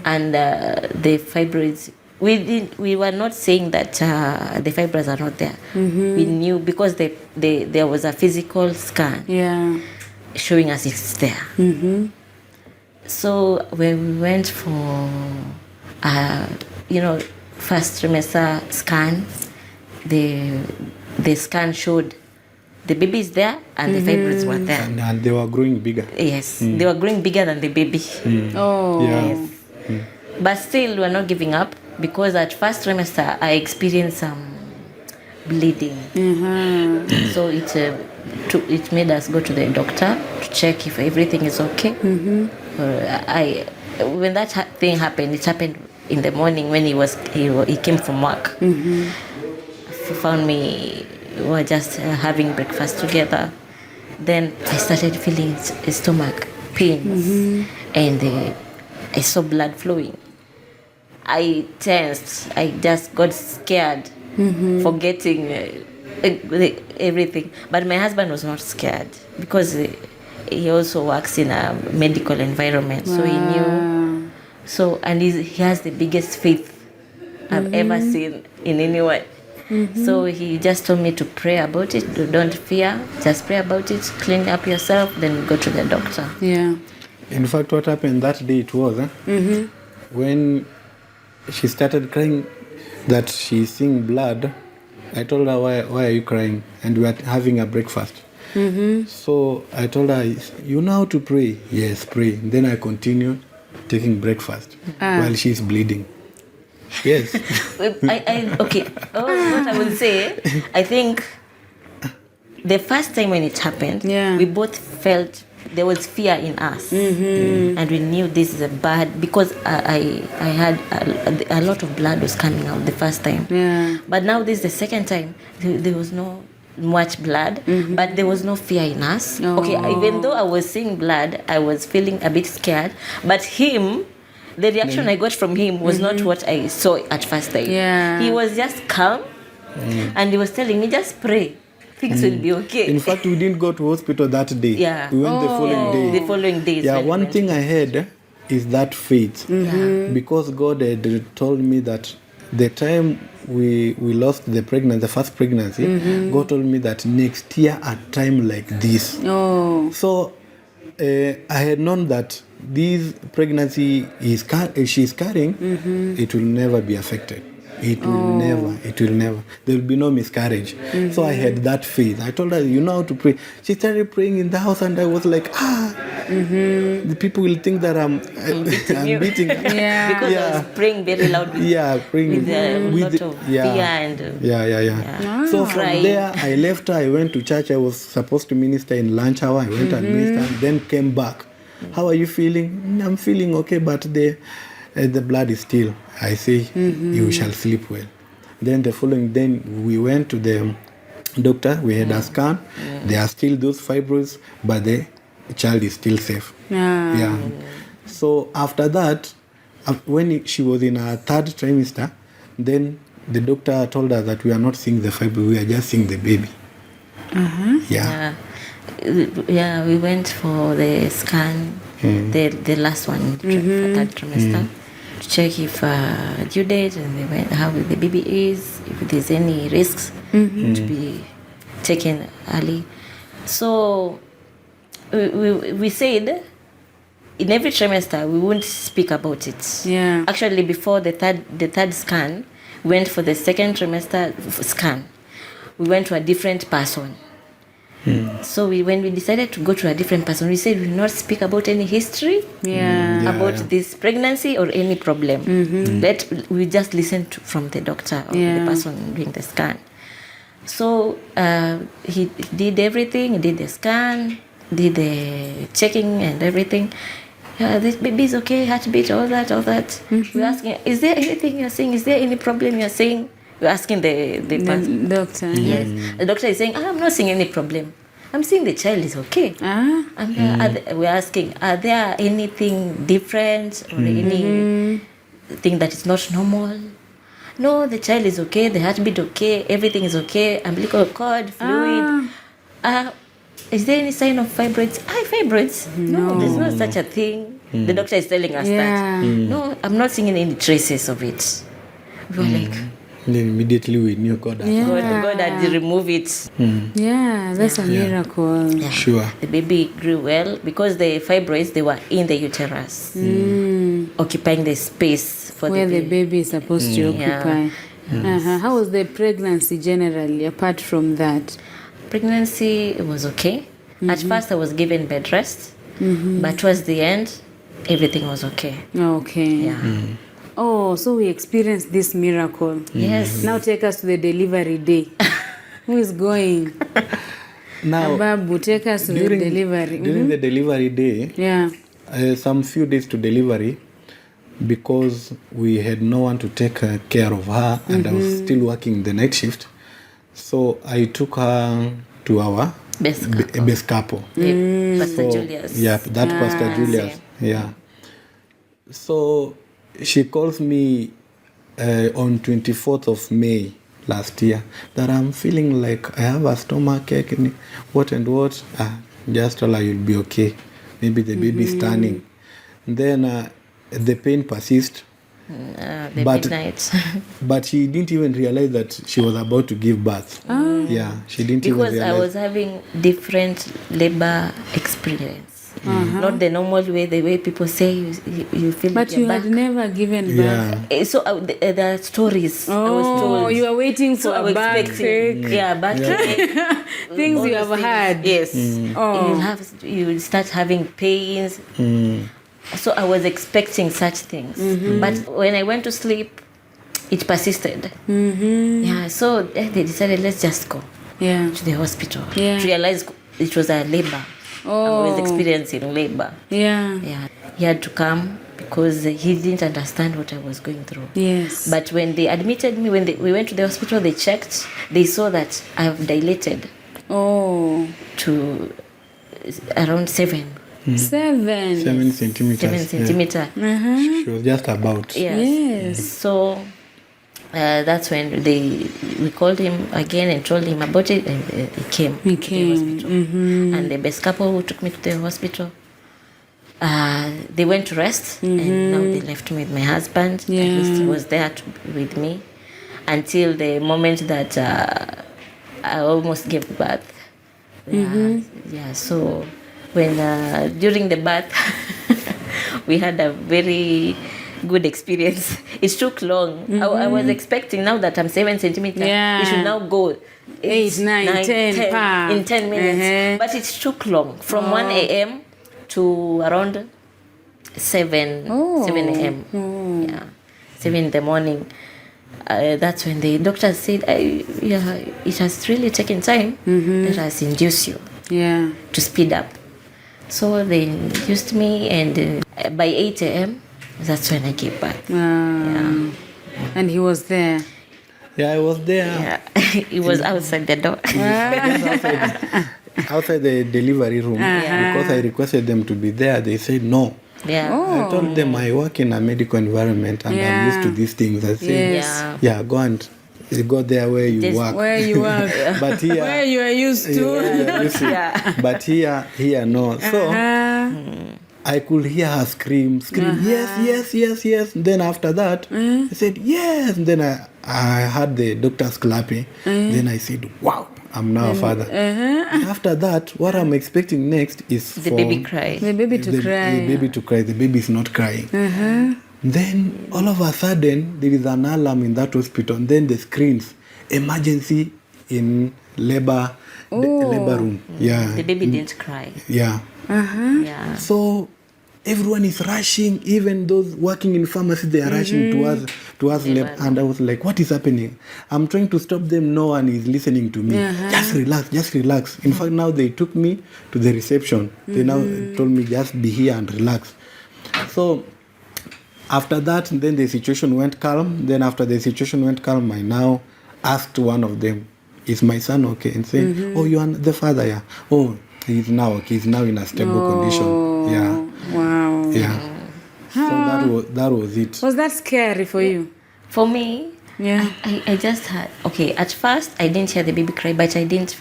And the fibroids, we were not saying that the fibroids are not there. We knew because there was a physical scan showing us it's there. So when we went for first trimester scan, the scan showed the baby is there and the fibroids were there. And they were growing bigger. Yes, they were growing bigger than the baby. Yes. But still, we are not giving up because at first trimester I experienced some bleeding. So it made us go to the doctor to check if everything is okay. When that thing happened, it happened in the morning when he came from work. He found me. We were just having breakfast together. Then I started feeling stomach pains, and I saw blood flowing. I tensed. I just got scared, forgetting everything. But my husband was not scared because he also works in a medical environment, so he knew. So and he has the biggest faith I've ever seen in anyone. So he just told me to pray about it. Don't fear. Just pray about it. Clean up yourself. Then go to the doctor. In fact, what happened that day it was when she started crying that she's seeing blood. I told her, why are you crying? And we were having a breakfast. So I told her, you know how to pray? Yes, pray. Then I continued taking breakfast while she's bleeding. Yes. Okay. What I will say, I think the first time when it happened, we both felt there was fear in us, and we knew this is a bad because I had a lot of blood was coming out the first time. But now this is the second time. There was no much blood, but there was no fear in us. Okay, even though I was seeing blood, I was feeling a bit scared. But the reaction I got from him was not what I saw at first time. He was just calm, and he was telling me, just pray. Things will be okay. In fact, we didn't go to hospital that day. We went the following day. The following days. One thing I had is that faith. Because God had told me that the time we lost the first pregnancy, God told me that next year at time like this. So I had known that this pregnancy she's carrying, it will never be affected. It will never. There will be no miscarriage. So I had that faith. I told her, you know how to pray. She started praying in the house, and I was like, the people will think that I'm beating. Because I was praying very loudly. Praying with a lot of fear and So from there, I left her. I went to church. I was supposed to minister in lunch hour. I went and ministered, and then came back. How are you feeling? I'm feeling okay, but the blood is still. I say, you shall sleep well. Then the following day, we went to the doctor. We had a scan. There are still those fibroids, but the child is still safe. So after that, when she was in her third trimester, then the doctor told her that we are not seeing the fibroid, we are just seeing the baby. We went for the scan, the last one, third trimester, to check if due date and how the baby is, if there's any risks to be taken early. So we said in every trimester we won't speak about it. Actually, before the third scan, we went for the second trimester scan. We went to a different person. So when we decided to go to a different person, we said we will not speak about any history about this pregnancy or any problem. We just listen from the doctor or the person doing the scan. So he did everything. He did the scan, did the checking and everything. Yeah, this baby is okay, heartbeat, all that. We're asking, is there anything you're saying? Is there any problem you're saying? We're asking the doctor. Yes. The doctor is saying, I'm not seeing any problem. I'm seeing the child is okay. And we're asking, are there anything different or anything that is not normal? No, the child is okay, the heartbeat okay, everything is okay, umbilical cord, fluid. Is there any sign of fibroids? Fibroids? No, there's no such a thing. The doctor is telling us that. No, I'm not seeing any traces of it. We were like... Then immediately we knew God had removed it. Yeah, that's a miracle. Yeah. Sure. The baby grew well because the fibroids, they were in the uterus, occupying the space for where the baby is supposed to occupy. How was the pregnancy generally, apart from that? Pregnancy was okay. At first, I was given bed rest, but towards the end, everything was okay. Okay. Yeah. Oh, so we experienced this miracle. Yes. Now take us to the delivery day. Who is going? Now, Ababu, take us to the delivery. During the delivery day, some few days to delivery, because we had no one to take care of her, and I was still working the night shift, so I took her to our best couple. Pastor Julius. Yeah, that Pastor Julius. Yeah. So she calls me on 24th of May last year that I'm feeling like I have a stomach ache and what. Just tell her you'll be okay. Maybe the baby is turning. Then the pain persists. But she didn't even realize that she was about to give birth. Yeah, she didn't even realize. Because I was having different labor experience. Not the normal way, the way people say you feel. But you had never given birth. Yeah. So the stories I was told. You are waiting for a backpack. Backpack. Things you have had. Yes. You start having pains. So I was expecting such things. But when I went to sleep, it persisted. Yeah. So they decided, let's just go to the hospital. Realized it was a labor. I was experiencing labor. Yeah. He had to come because he didn't understand what I was going through. Yes. But when they admitted me, we went to the hospital, they checked, they saw that I've dilated to around 7 centimeters. 7 centimeter. She was just about. Yes. So that's when we called him again and told him about it, and he came to the hospital. And the best couple who took me to the hospital, they went to rest, and now they left me with my husband. At least he was there with me until the moment that I almost gave birth. So when during the birth we had a very good experience. It took long. I was expecting, now that I'm 7 centimeters, it should now go 8, 9, 10 in 10 minutes. But it took long, from 1 a.m. to around 7 a.m. 7 in the morning. That's when the doctor said, it has really taken time. That has induced you to speed up. So they induced me, and by 8 a.m., that's when I gave birth. And he was there. Yeah, I was there. He was outside the door. Outside the delivery room. Because I requested them to be there, they said no. I told them I work in a medical environment and I'm used to these things. I said, go and go there where you work. Where you work. But here, where you are used to. But here no. So I could hear her scream, yes. Then after that, I said, yes. And then I heard the doctors clapping. Then I said, wow, I'm now a father. After that, what I'm expecting next is the baby cry. The baby to cry. The baby to cry. The baby is not crying. Then all of a sudden, there is an alarm in that hospital. And then the screens, emergency in labor room. The baby didn't cry. So everyone is rushing, even those working in pharmacy, they are rushing to us left, and I was like, what is happening? I'm trying to stop them. No one is listening to me. Just relax. In fact, now they took me to the reception. They now told me, just be here and relax. So after that, then the situation went calm. Then after the situation went calm, I now asked one of them, is my son okay? And saying, oh, you are the father, yeah. Oh, he's now okay. He's now in a stable condition. Yeah. Wow. Yeah. So that was it. Was that scary for you? For me, Yeah. I just had, okay, at first I didn't hear the baby cry, but I didn't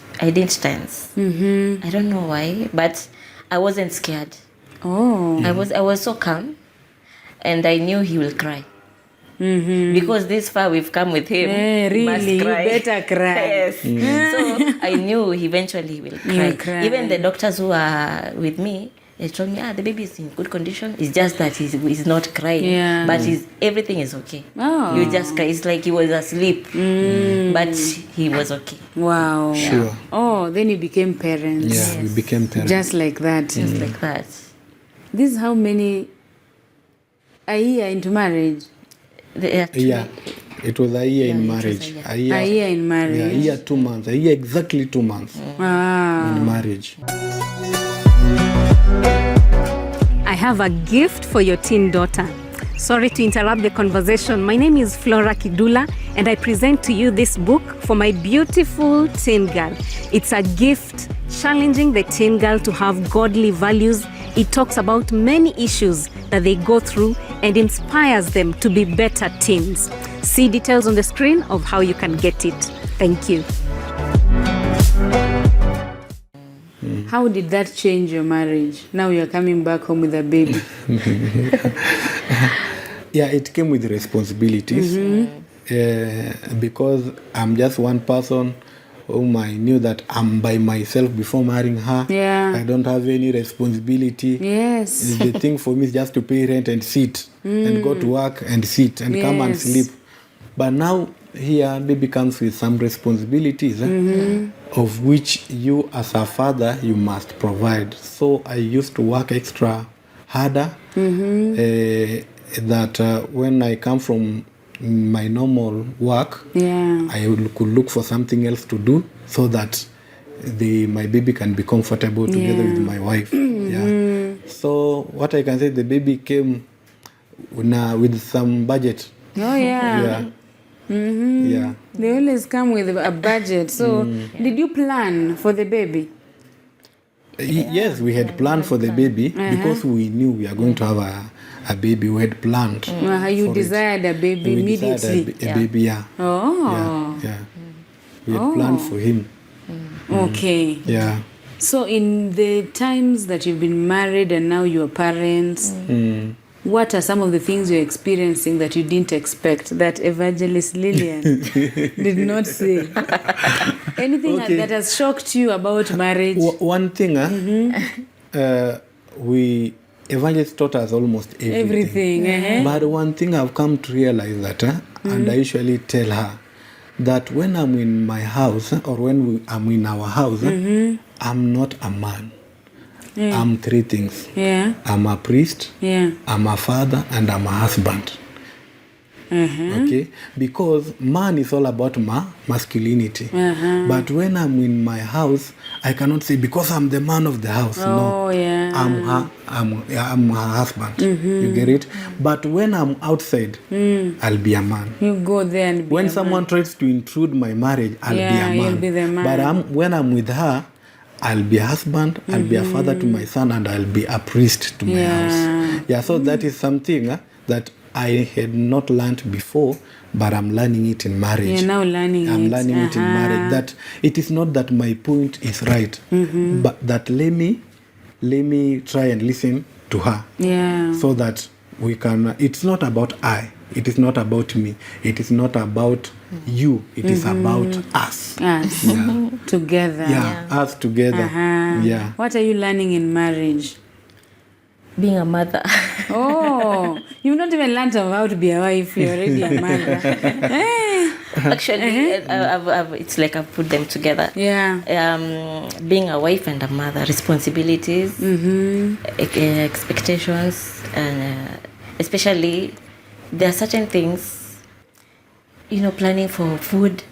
tense. I don't know why, but I wasn't scared. Oh. I was so calm, and I knew he will cry. Because this far we've come with him. Really, He must you cry. better cry. Yes. So I knew eventually he will cry. He'll cry. Even the doctors who are with me, they told me, the baby is in good condition. It's just that he's not crying. Yeah. But everything is okay. Oh. You just cry. It's like he was asleep. But he was okay. Wow. Sure. Oh, then you became parents. Yeah, we became parents. Just like that. Just like that. This is how many a year into marriage? Yeah, it was a year in it was marriage. a year. A year in marriage. Yeah, a year, 2 months. A year, exactly 2 months Wow. in marriage. I have a gift for your teen daughter. Sorry to interrupt the conversation. My name is Rawder Kidula, and I present to you this book for my beautiful teen girl. It's a gift challenging the teen girl to have godly values. It talks about many issues that they go through and inspires them to be better teens. See details on the screen of how you can get it. Thank you. How did that change your marriage? Now you're coming back home with a baby. Yeah, it came with responsibilities. Because I'm just one person whom I knew that I'm by myself before marrying her. Yeah. I don't have any responsibility. Yes. The thing for me is just to pay rent and sit and go to work and sit and come and Yes. sleep. But now here baby comes with some responsibilities of which you as a father you must provide. So I used to work extra harder that when I come from my normal work, I could look for something else to do so that my baby can be comfortable together with my wife. Yeah. So what I can say, the baby came with some budget. Oh, yeah. Yeah. Yeah. They always come with a budget. So, did you plan for the baby? Yes, we had planned for the baby because we knew we are going to have a baby. We had planned. You for desired a baby We immediately. desired a baby, yeah. Oh. Yeah. We had planned for him. Okay. Yeah. So, in the times that you've been married and now you're parents, what are some of the things you're experiencing that you didn't expect that Evangelist Lillian did not say? Anything that has shocked you about marriage? One thing, Evangelist taught us almost everything. But one thing I've come to realize that, and I usually tell her, that when I'm in my house or when I'm in our house, I'm not a man. I'm three things. I'm a priest, I'm a father, and I'm a husband. Okay? Because man is all about masculinity. But when I'm in my house, I cannot say because I'm the man of the house. No. I'm her husband. You get it? But when I'm outside, I'll be a man. You go there and be when a someone tries to intrude my marriage, I'll be a man. You'll be the man. But when I'm with her, I'll be a husband, I'll be a father to my son, and I'll be a priest to my house. Yeah, so that is something that I had not learned before, but I'm learning it in marriage. You're now learning I'm learning it in marriage. That it is not that my point is right, but that let me try and listen to her. Yeah. So that we can, it's not about I, it is not about me, it is not about you, it is about us. Us. Yeah. Together. Yeah, us together. Yeah. What are you learning in marriage? Being a mother. Oh, you've not even learned how to be a wife. You're already a mother. Actually, it's like I've put them together. Yeah. Being a wife and a mother, responsibilities, expectations, and especially there are certain things planning for food.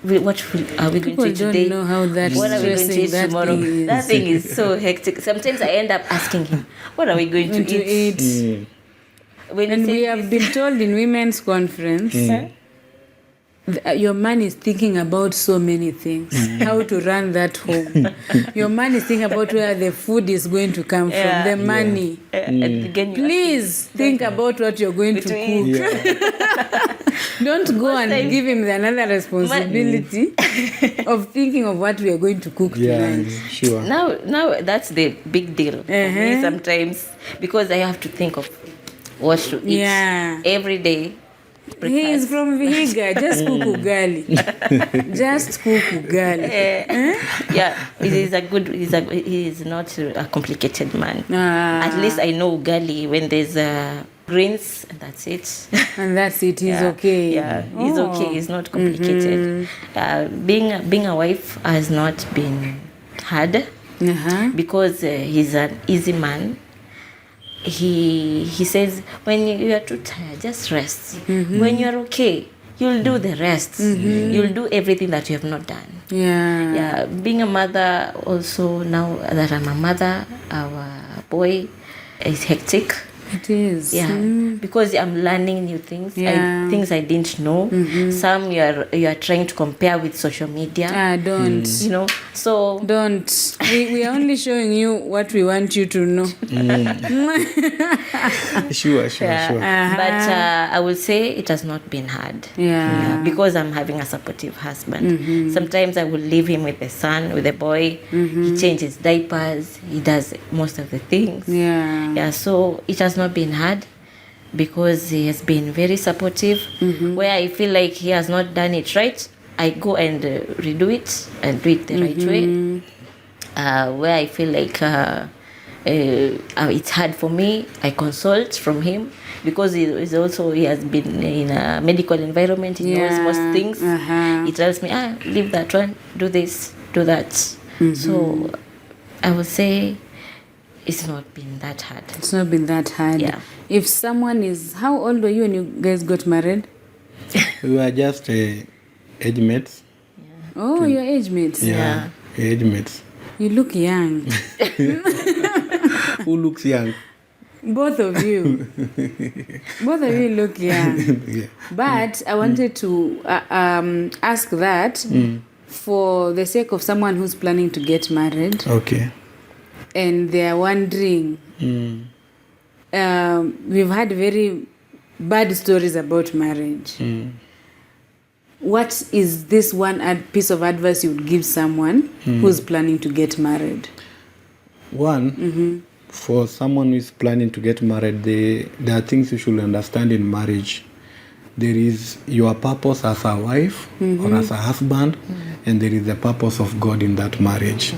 What are we going to eat today? Don't know how that what are we going to eat tomorrow? That thing is so hectic. Sometimes I end up asking him, what are we going to eat? And we have been told in women's conference, your man is thinking about so many things, how to run that home. Your man is thinking about where the food is going to come from, the money. Please think about what you're going to cook. Don't go and give him another responsibility of thinking of what we are going to cook tonight. Sure. Now that's the big deal for me sometimes, because I have to think of what to eat every day. He is from Vihiga. Just cook ugali. Just cook ugali. He is not a complicated man. At least I know ugali when there's greens, and that's it. And that's it. He's okay. Yeah, he's okay. He's not complicated. Being a wife has not been hard because he's an easy man. He says, when you are too tired, just rest. When you are okay, you'll do the rest. You'll do everything that you have not done. Being a mother also, now that I'm a mother, our boy is hectic. It is. Because I'm learning new things, things I didn't know. Some you are trying to compare with social media. Don't. So don't. We are only showing you what we want you to know. Sure. But I would say it has not been hard. Because I'm having a supportive husband. Sometimes I will leave him with the son, with the boy. He changes diapers. He does most of the things. So it has not been hard because he has been very supportive. Where I feel like he has not done it right, I go and redo it and do it the right way. Where I feel like it's hard for me, I consult from him, because he has been in a medical environment. He knows most things. He tells me, leave that one, do this, do that. So I would say it's not been that hard. It's not been that hard. If someone is... How old were you when you guys got married? We were just age mates. Oh, you're age mates. Age mates. You look young. Who looks young? Both of you. Both of you look young. But I wanted to ask that for the sake of someone who's planning to get married. Okay. And they are wondering, we've had very bad stories about marriage. What is this one piece of advice you would give someone who's planning to get married? One, for someone who is planning to get married, there are things you should understand in marriage. There is your purpose as a wife or as a husband, and there is the purpose of God in that marriage.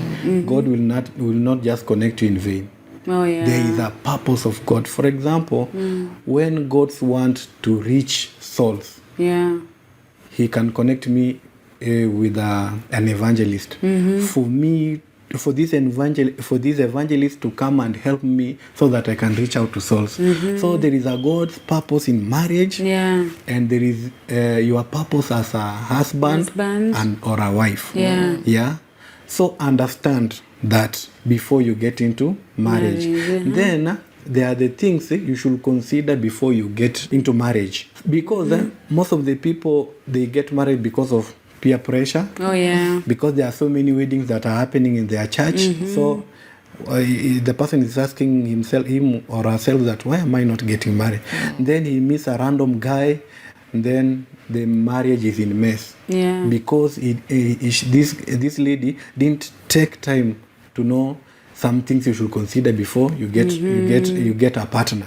God will not just connect you in vain. There is a purpose of God. For example, when God wants to reach souls, He can connect me with an evangelist. For this evangelist to come and help me so that I can reach out to souls. So there is a God's purpose in marriage, and there is your purpose as a husband. Or a wife. So understand that before you get into marriage. Then there are the things you should consider before you get into marriage, because most of the people, they get married because of peer pressure. Because there are so many weddings that are happening in their church. So the person is asking him or herself that, why am I not getting married? Then he meets a random guy, and then the marriage is in mess. Because this lady didn't take time to know some things you should consider before you get a partner.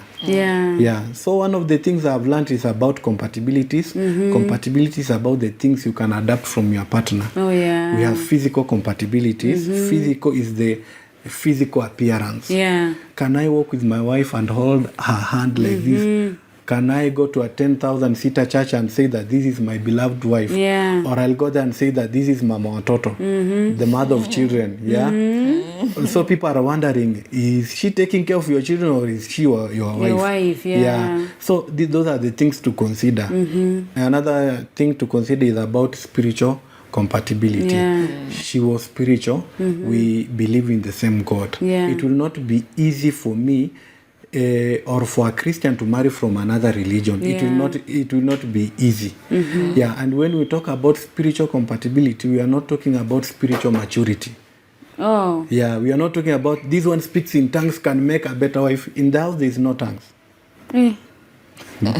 So one of the things I've learned is about compatibilities. Compatibility is about the things you can adapt from your partner. We have physical compatibilities. Physical is the physical appearance. Can I walk with my wife and hold her hand like this? can I go to a 10,000 seater church and say that this is my beloved wife? Yeah. Or I'll go there and say that this is Mama Watoto, the mother of children. Yeah. So people are wondering, is she taking care of your children or is she your wife? Your wife, yeah. So those are the things to consider. Another thing to consider is about spiritual compatibility. Yeah. She was spiritual. We believe in the same God. Yeah. It will not be easy for me or for a Christian to marry from another religion. Yeah. It will not be easy. Yeah. And when we talk about spiritual compatibility, we are not talking about spiritual maturity. Oh. Yeah, we are not talking about this one speaks in tongues can make a better wife. In the house there is no tongues. There are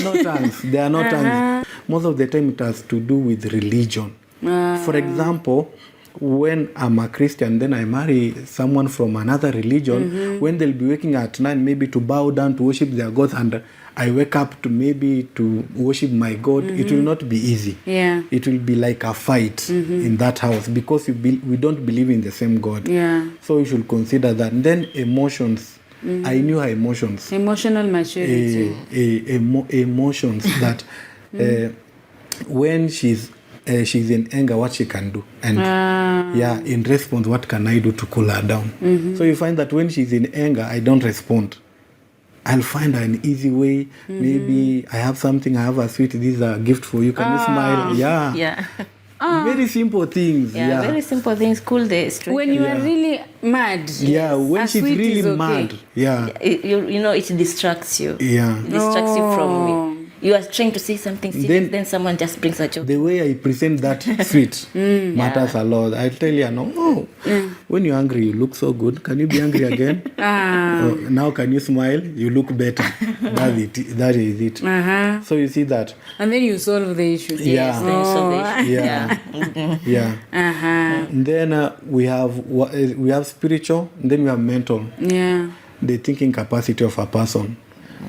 no tongues. There are no tongues. Most of the time it has to do with religion. For example, when I'm a Christian, then I marry someone from another religion, when they'll be waking at 9 maybe to bow down to worship their gods, and I wake up to maybe to worship my God, it will not be easy. Yeah. It will be like a fight in that house because we don't believe in the same God. Yeah. So you should consider that. And then emotions. I knew her emotions. Emotional maturity. Emotions that when she's in anger, what she can do, and in response, what can I do to cool her down? So you find that when she's in anger, I don't respond. I'll find an easy way. Maybe I have something, I have a sweet, this is a gift for you. Can you smile? Yeah. Yeah. Very simple things. Yeah, very simple things. Cool the stress. When you are really mad. Yeah, when a she's sweet really is okay. mad. Yeah. You know, it distracts you. Yeah. It distracts you from you are trying to say something serious, then someone just brings a joke. The way I present that sweet matters a lot. I tell you, when you're angry, you look so good. Can you be angry again? Now can you smile? You look better. That is it. So you see that. And then you solve the issue. Yeah. Yeah. And then we have spiritual, and then we have mental. Yeah. The thinking capacity of a person.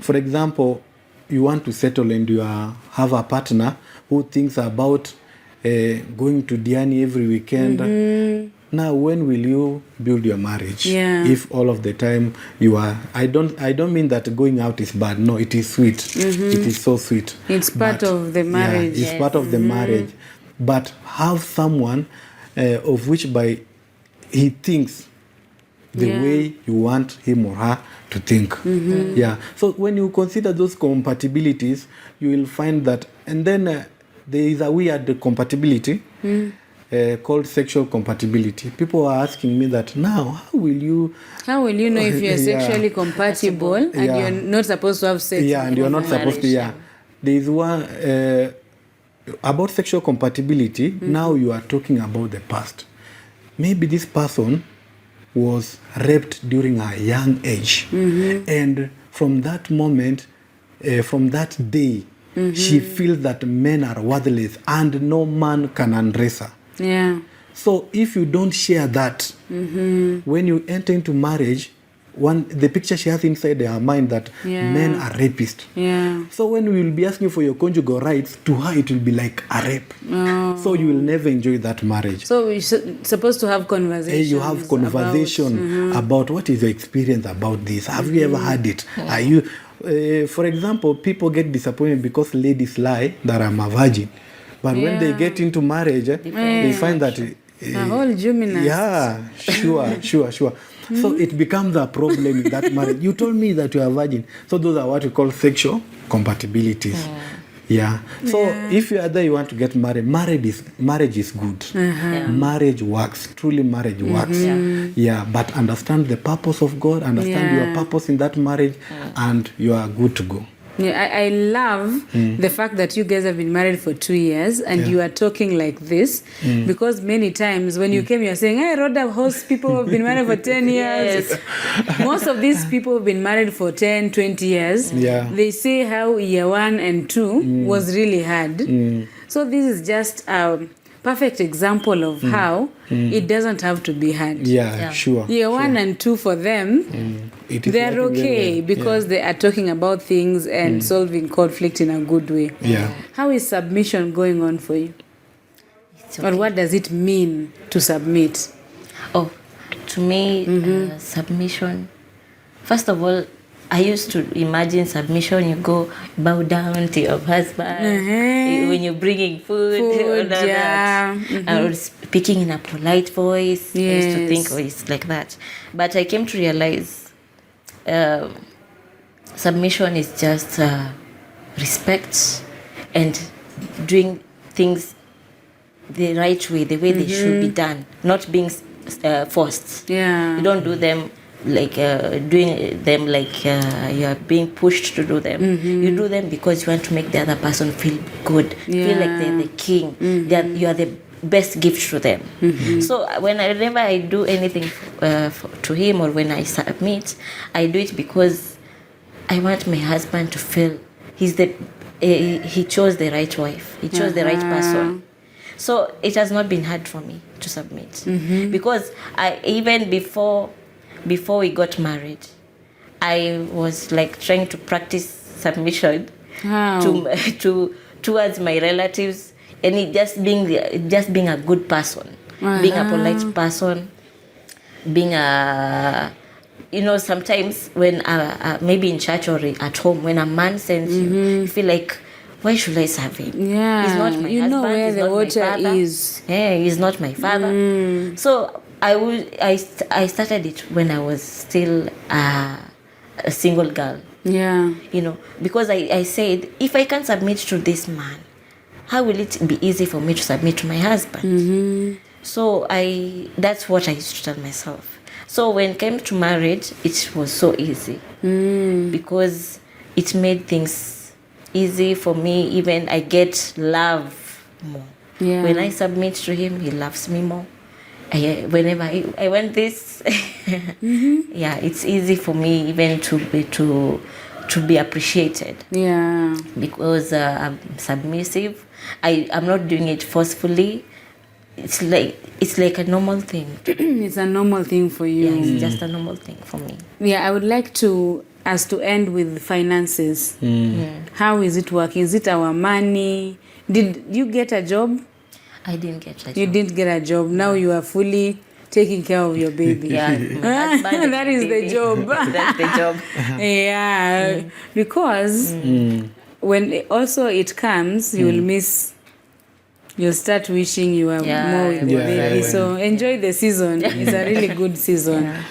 For example, you want to settle and you have a partner who thinks about going to Diani every weekend. Now, when will you build your marriage? Yeah. If all of the time you are, I don't mean that going out is bad. No, it is sweet. It is so sweet. It's part of the marriage. Yeah, it's part of the marriage. But have someone of which by he thinks the way you want him or her to think. Yeah. So when you consider those compatibilities, you will find that, and then there is a weird compatibility called sexual compatibility. People are asking me that now, how will you know if you're sexually compatible and you're not supposed to have sex? Yeah, and you're not supposed to. Yeah. There is one about sexual compatibility. Now you are talking about the past. Maybe this person was raped during a young age, and from that moment, from that day, she feels that men are worthless and no man can undress her. Yeah. So if you don't share that, when you enter into marriage, the picture she has inside her mind that men are rapists. Yeah. So when we will be asking for your conjugal rights, to her it will be like a rape. So you will never enjoy that marriage. So we're supposed to have conversations. You have conversation about what is your experience about this. Have you ever had it? Are you, for example, people get disappointed because ladies lie that I'm a virgin. But when they get into marriage, they find that a whole gymnast. Yeah, sure. So it becomes a problem in that marriage. You told me that you are a virgin. So those are what we call sexual compatibilities. Yeah. So if you are there, you want to get married, marriage is good. Marriage works. Truly marriage works. Yeah. But understand the purpose of God, understand your purpose in that marriage, and you are good to go. Yeah, I love the fact that you guys have been married for 2 years and you are talking like this because many times when you came, you're saying, hey, Rodah hosts people who have been married for 10 years. Most of these people have been married for 10, 20 years. Yeah. They say how year 1 and 2 was really hard. So this is just a perfect example of how it doesn't have to be hard. Yeah. Sure. Year 1 and 2 for them, they're okay because they are talking about things and solving conflict in a good way. Yeah. How is submission going on for you? Okay. Or what does it mean to submit? Oh, to me, submission. First of all, I used to imagine submission. You go bow down to your husband when you're bringing food all that. I was speaking in a polite voice. I used to think it's like that, but I came to realize submission is just respect and doing things the right way, the way they should be done, not being forced. You don't do them like doing them like you are being pushed to do them. You do them because you want to make the other person feel good, feel like they're the king, that you are the best gift to them. So whenever I do anything to him, or when I submit, I do it because I want my husband to feel he chose the right wife, he chose the right person. So it has not been hard for me to submit, because even before we got married, I was like trying to practice submission towards my relatives, and it just being a good person, being a polite person, being a sometimes when maybe in church or at home, when a man sends you feel like, why should I serve him? He's not my husband. Where he's the not water my father. is. He's not my father. So I started it when I was still a single girl. Because I said, if I can submit to this man, how will it be easy for me to submit to my husband? So that's what I used to tell myself. So when it came to marriage, it was so easy because it made things easy for me. Even I get love more. When I submit to him, he loves me more. Whenever I want this, it's easy for me even to be appreciated. Because I'm submissive. I'm not doing it forcefully. It's like a normal thing. It's a normal thing for you. It's just a normal thing for me. I would like us to end with finances. How is it working? Is it our money? Did you get a job? I didn't get a job. You didn't get a job. Now you are fully taking care of your baby. That is the job. That's the job. Because when also it comes, you will miss. You'll start wishing you are more with your baby. So enjoy the season. It's a really good season.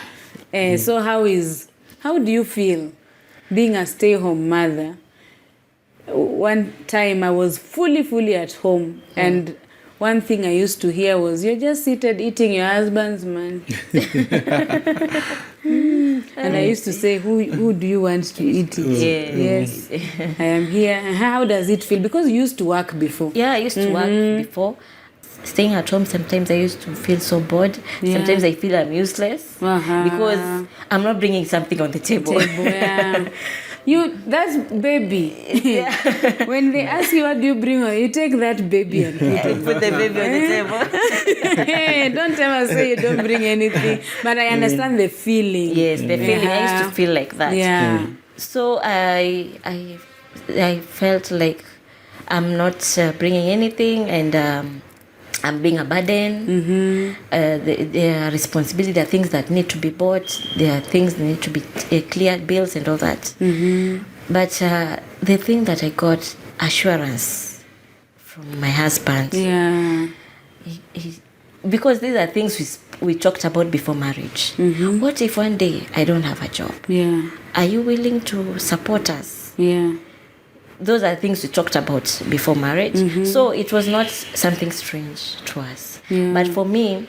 So how do you feel being a stay-home mother? One time I was fully at home, and one thing I used to hear was, you're just seated eating your husband's man. And I used to say, who do you want to eat it? Yes, I am here. How does it feel? Because you used to work before. I used to work before. Staying at home, sometimes I used to feel so bored. Sometimes I feel I'm useless because I'm not bringing something on the table. That's baby. When they ask you what do you bring, you take that baby and put the baby on the table. Don't ever say you don't bring anything. But I understand the feeling. Yes, the feeling. I used to feel like that. So I felt like I'm not bringing anything, and I'm being a burden. There are responsibility, there are things that need to be bought, there are things that need to be cleared, bills and all that. But the thing that I got assurance from my husband, because these are things we talked about before marriage. What if one day I don't have a job? Are you willing to support us? Those are things we talked about before marriage. So it was not something strange to us. But for me,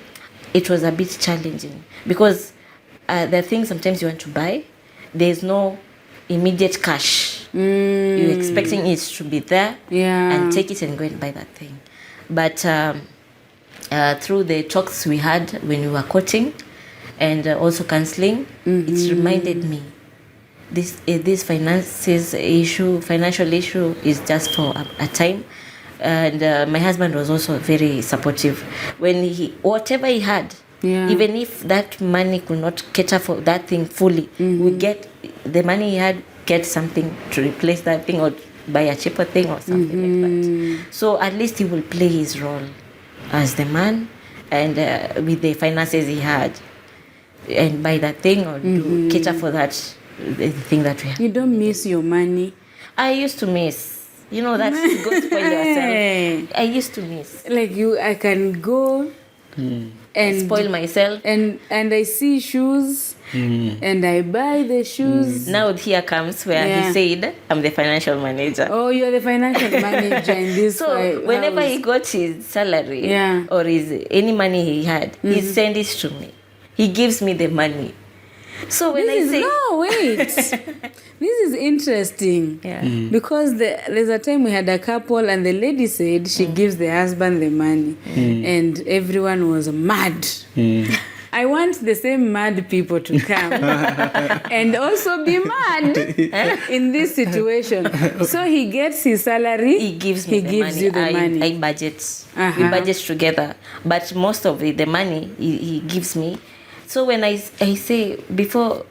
it was a bit challenging because there are things sometimes you want to buy. There's no immediate cash. You're expecting it to be there and take it and go and buy that thing. But through the talks we had when we were courting and also counseling, it reminded me this financial issue is just for a time. And my husband was also very supportive. When whatever he had, even if that money could not cater for that thing fully, we get the money he had, get something to replace that thing or buy a cheaper thing or something like that. So at least he will play his role as the man, and with the finances he had, and buy that thing or cater for that the thing that we have. You don't miss your money. I used to miss. You know that go spoil yourself. I used to miss. Like I can go and Spoil myself. and I see shoes and I buy the shoes. Now here comes where he said, I'm the financial manager. Oh, you're the financial manager in this. So whenever he got his salary or any money he had, he sent it to me. He gives me the money. So when wait. This is interesting. Yeah. Because there's a time we had a couple and the lady said she gives the husband the money and everyone was mad. I want the same mad people to come and also be mad in this situation. So he gets his salary. He gives me the money. You the money. I budget. We budget together. But most of the money he gives me. So when I say before,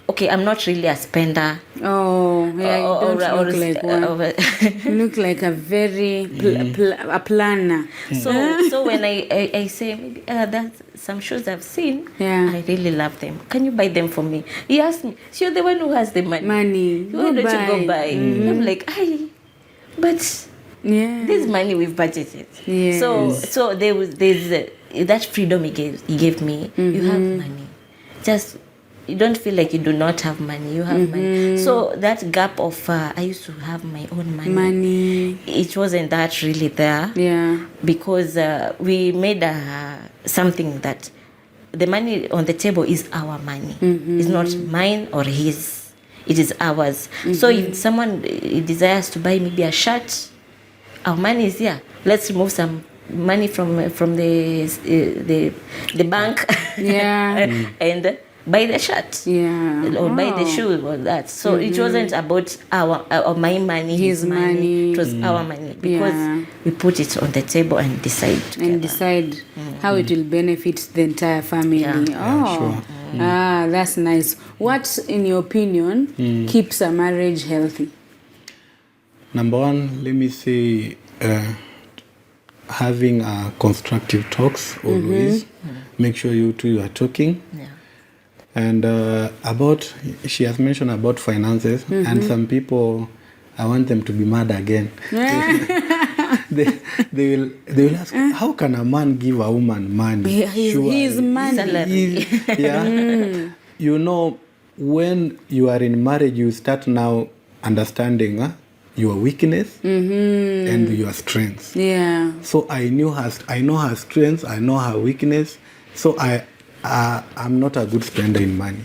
okay, I'm not really a spender. Oh, yeah, you don't look like one. You look like a very a planner. So when I say, maybe that's some shoes I've seen, I really love them. Can you buy them for me? He asked me, so you're the one who has the money. Why don't you go buy? I'm like, but this money we've budgeted. Yes. So there's that freedom he gave me. You have money. Just you don't feel like you do not have money. You have money. So that gap of I used to have my own money. It wasn't that really there. Yeah. Because we made something that the money on the table is our money. It's not mine or his. It is ours. So if someone desires to buy maybe a shirt, our money is here. Let's remove some money from the bank. Yeah. And buy the shirt. Yeah. Or buy the shoe or that. So it wasn't about my money, his money. It was our money because we put it on the table and decide together. And decide how it will benefit the entire family. Sure. That's nice. What, in your opinion, keeps a marriage healthy? Number one, let me say, having constructive talks always. Make sure you two are talking. Yeah. And she has mentioned about finances, and some people, I want them to be mad again. they will ask, how can a man give a woman money? His money. You know, when you are in marriage, you start now understanding your weakness and your strengths. Yeah. So I know her strengths, I know her weakness. So I'm not a good spender in money.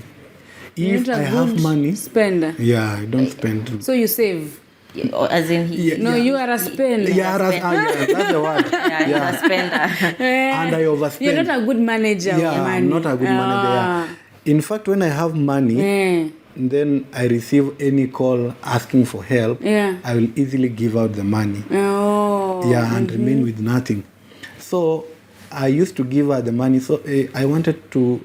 If I have money, spender. Yeah, I don't spend. So you save. As in you are a spender. That's the word. You're a spender. And I overspend. You're not a good manager of money. I'm not a good manager. Yeah. In fact, when I have money, then I receive any call asking for help, I will easily give out the money. And remain with nothing. So I used to give her the money. So I wanted to,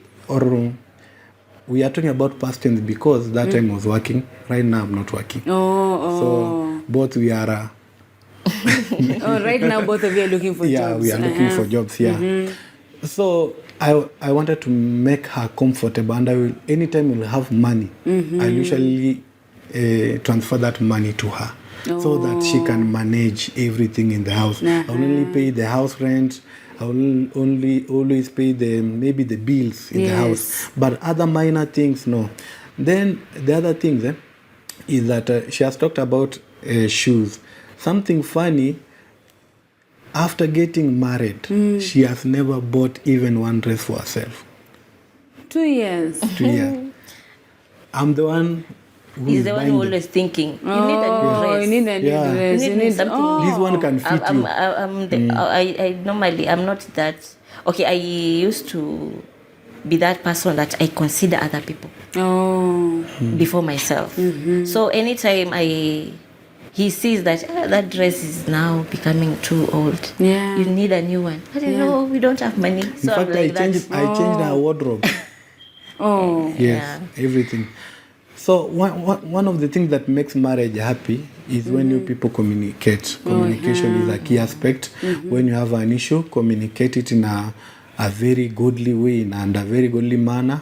we are talking about past tense because that time I was working. Right now I'm not working. So both we are. Right now both of you are looking for jobs. Yeah, we are looking for jobs. Yeah. So I wanted to make her comfortable, and I will anytime we'll have money, I usually transfer that money to her so that she can manage everything in the house. I will only pay the house rent. I will only always pay maybe the bills in the house, but other minor things, no. Then the other thing is that she has talked about shoes. Something funny, after getting married, she has never bought even one dress for herself. 2 years. 2 years. I'm the one who He's the one who always thinking, you need a new dress. You need a new dress. You need something. This one can fit you. I normally, I'm not that. Okay, I used to be that person that I consider other people before myself. So anytime he sees that that dress is now becoming too old, you need a new one. But you know, we don't have money. In So fact, I'm like I changed her wardrobe. Yes, everything. So one of the things that makes marriage happy is when you people communicate. Communication is a key aspect. When you have an issue, communicate it in a very godly way and a very godly manner.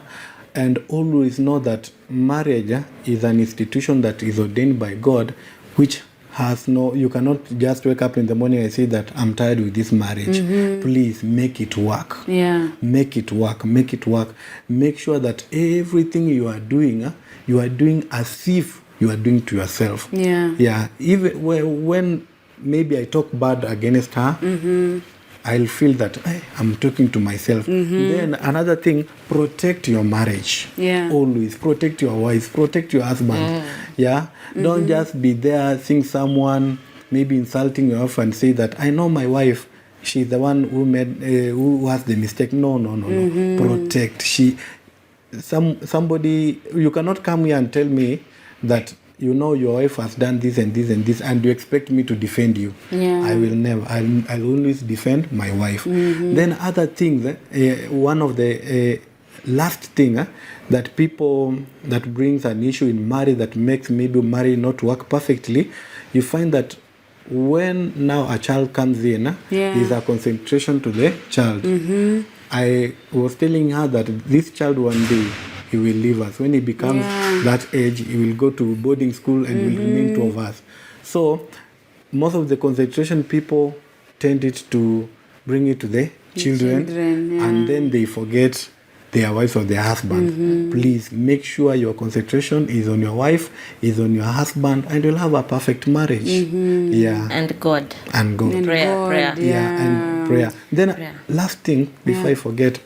And always know that marriage is an institution that is ordained by God, which has no, you cannot just wake up in the morning and say that I'm tired with this marriage. Please make it work. Yeah. Make it work. Make it work. Make sure that everything you are doing as if you are doing to yourself. Yeah. Yeah. Even when maybe I talk bad against her, I'll feel that I'm talking to myself. Then another thing, protect your marriage. Yeah. Always protect your wife, protect your husband. Yeah. Don't just be there seeing someone maybe insulting your wife and say that I know my wife. She's the one who made who has the mistake. No. Protect. Somebody. You cannot come here and tell me that you know your wife has done this and this and this, and you expect me to defend you. Yeah. I will never. I'll always defend my wife. Then other things, one of the last thing that people, that brings an issue in marriage that makes maybe marriage not work perfectly, you find that when now a child comes in, there's a concentration to the child. I was telling her that this child one day, he will leave us. When he becomes that age, he will go to boarding school and will remain two of us. So most of the concentration people tended to bring it to the children and then they forget their wives or their husband. Please make sure your concentration is on your wife, is on your husband, and you'll have a perfect marriage. Yeah. And God. And God. And Prayer, God, prayer. Yeah, and prayer. Then last thing, before I forget,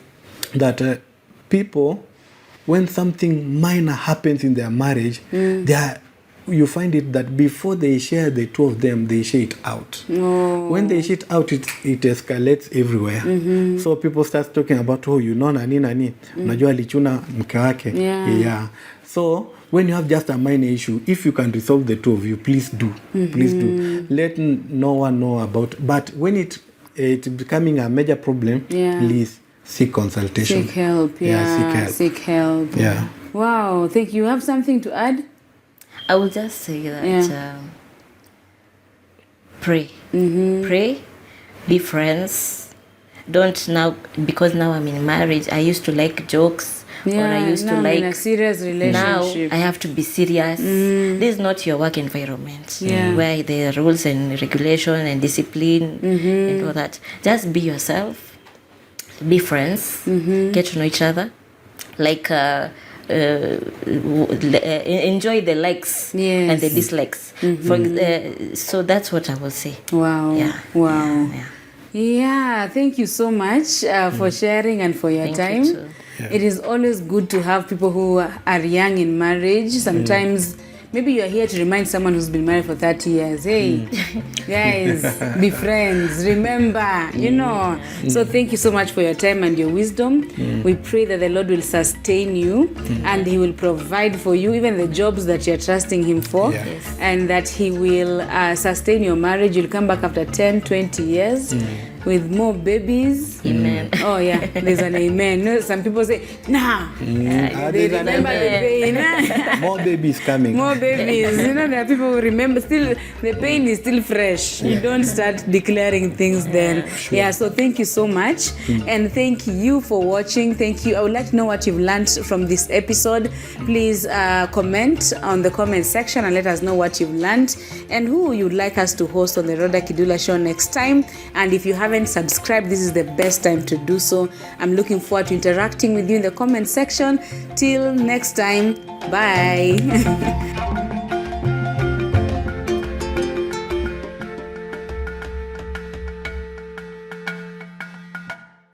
that people, when something minor happens in their marriage, you find it that before they share, the two of them, they share it out. When they share it out, it escalates everywhere. So people start talking about, you know, nani, unajua alichuna mke wake. Yeah. So when you have just a minor issue, if you can resolve the two of you, please do. Please do. Let no one know about. But when it's becoming a major problem, please seek consultation. Seek help. Seek help. Yeah. Wow. Thank you. You have something to add? I will just say that pray. Pray, be friends. Don't now, because now I'm in marriage, I used to like jokes. Or I used to like, in a serious relationship. Now I have to be serious. This is not your work environment where the rules and regulation and discipline and all that. Just be yourself, be friends, get to know each other. Like enjoy the likes and the dislikes. So that's what I will say. Wow. Yeah. Wow. Yeah. Thank you so much for sharing and for your time. You too. It is always good to have people who are young in marriage. Sometimes maybe you're here to remind someone who's been married for 30 years. Hey, guys, be friends. Remember, you know. So thank you so much for your time and your wisdom. We pray that the Lord will sustain you and He will provide for you even the jobs that you're trusting Him for. And that He will sustain your marriage. You'll come back after 10, 20 years. With more babies. Amen. Oh yeah, there's an amen. No, some people say, nah. They remember the pain. More babies coming. More babies. You know, there are people who remember still, the pain is still fresh. You don't start declaring things then. Yeah, so thank you so much. And thank you for watching. Thank you. I would like to know what you've learned from this episode. Please comment on the comment section and let us know what you've learned and who you'd like us to host on the Rawder Kidula Show next time. And if you haven't subscribed, this is the best time to do so. I'm looking forward to interacting with you in the comment section. Till next time, bye.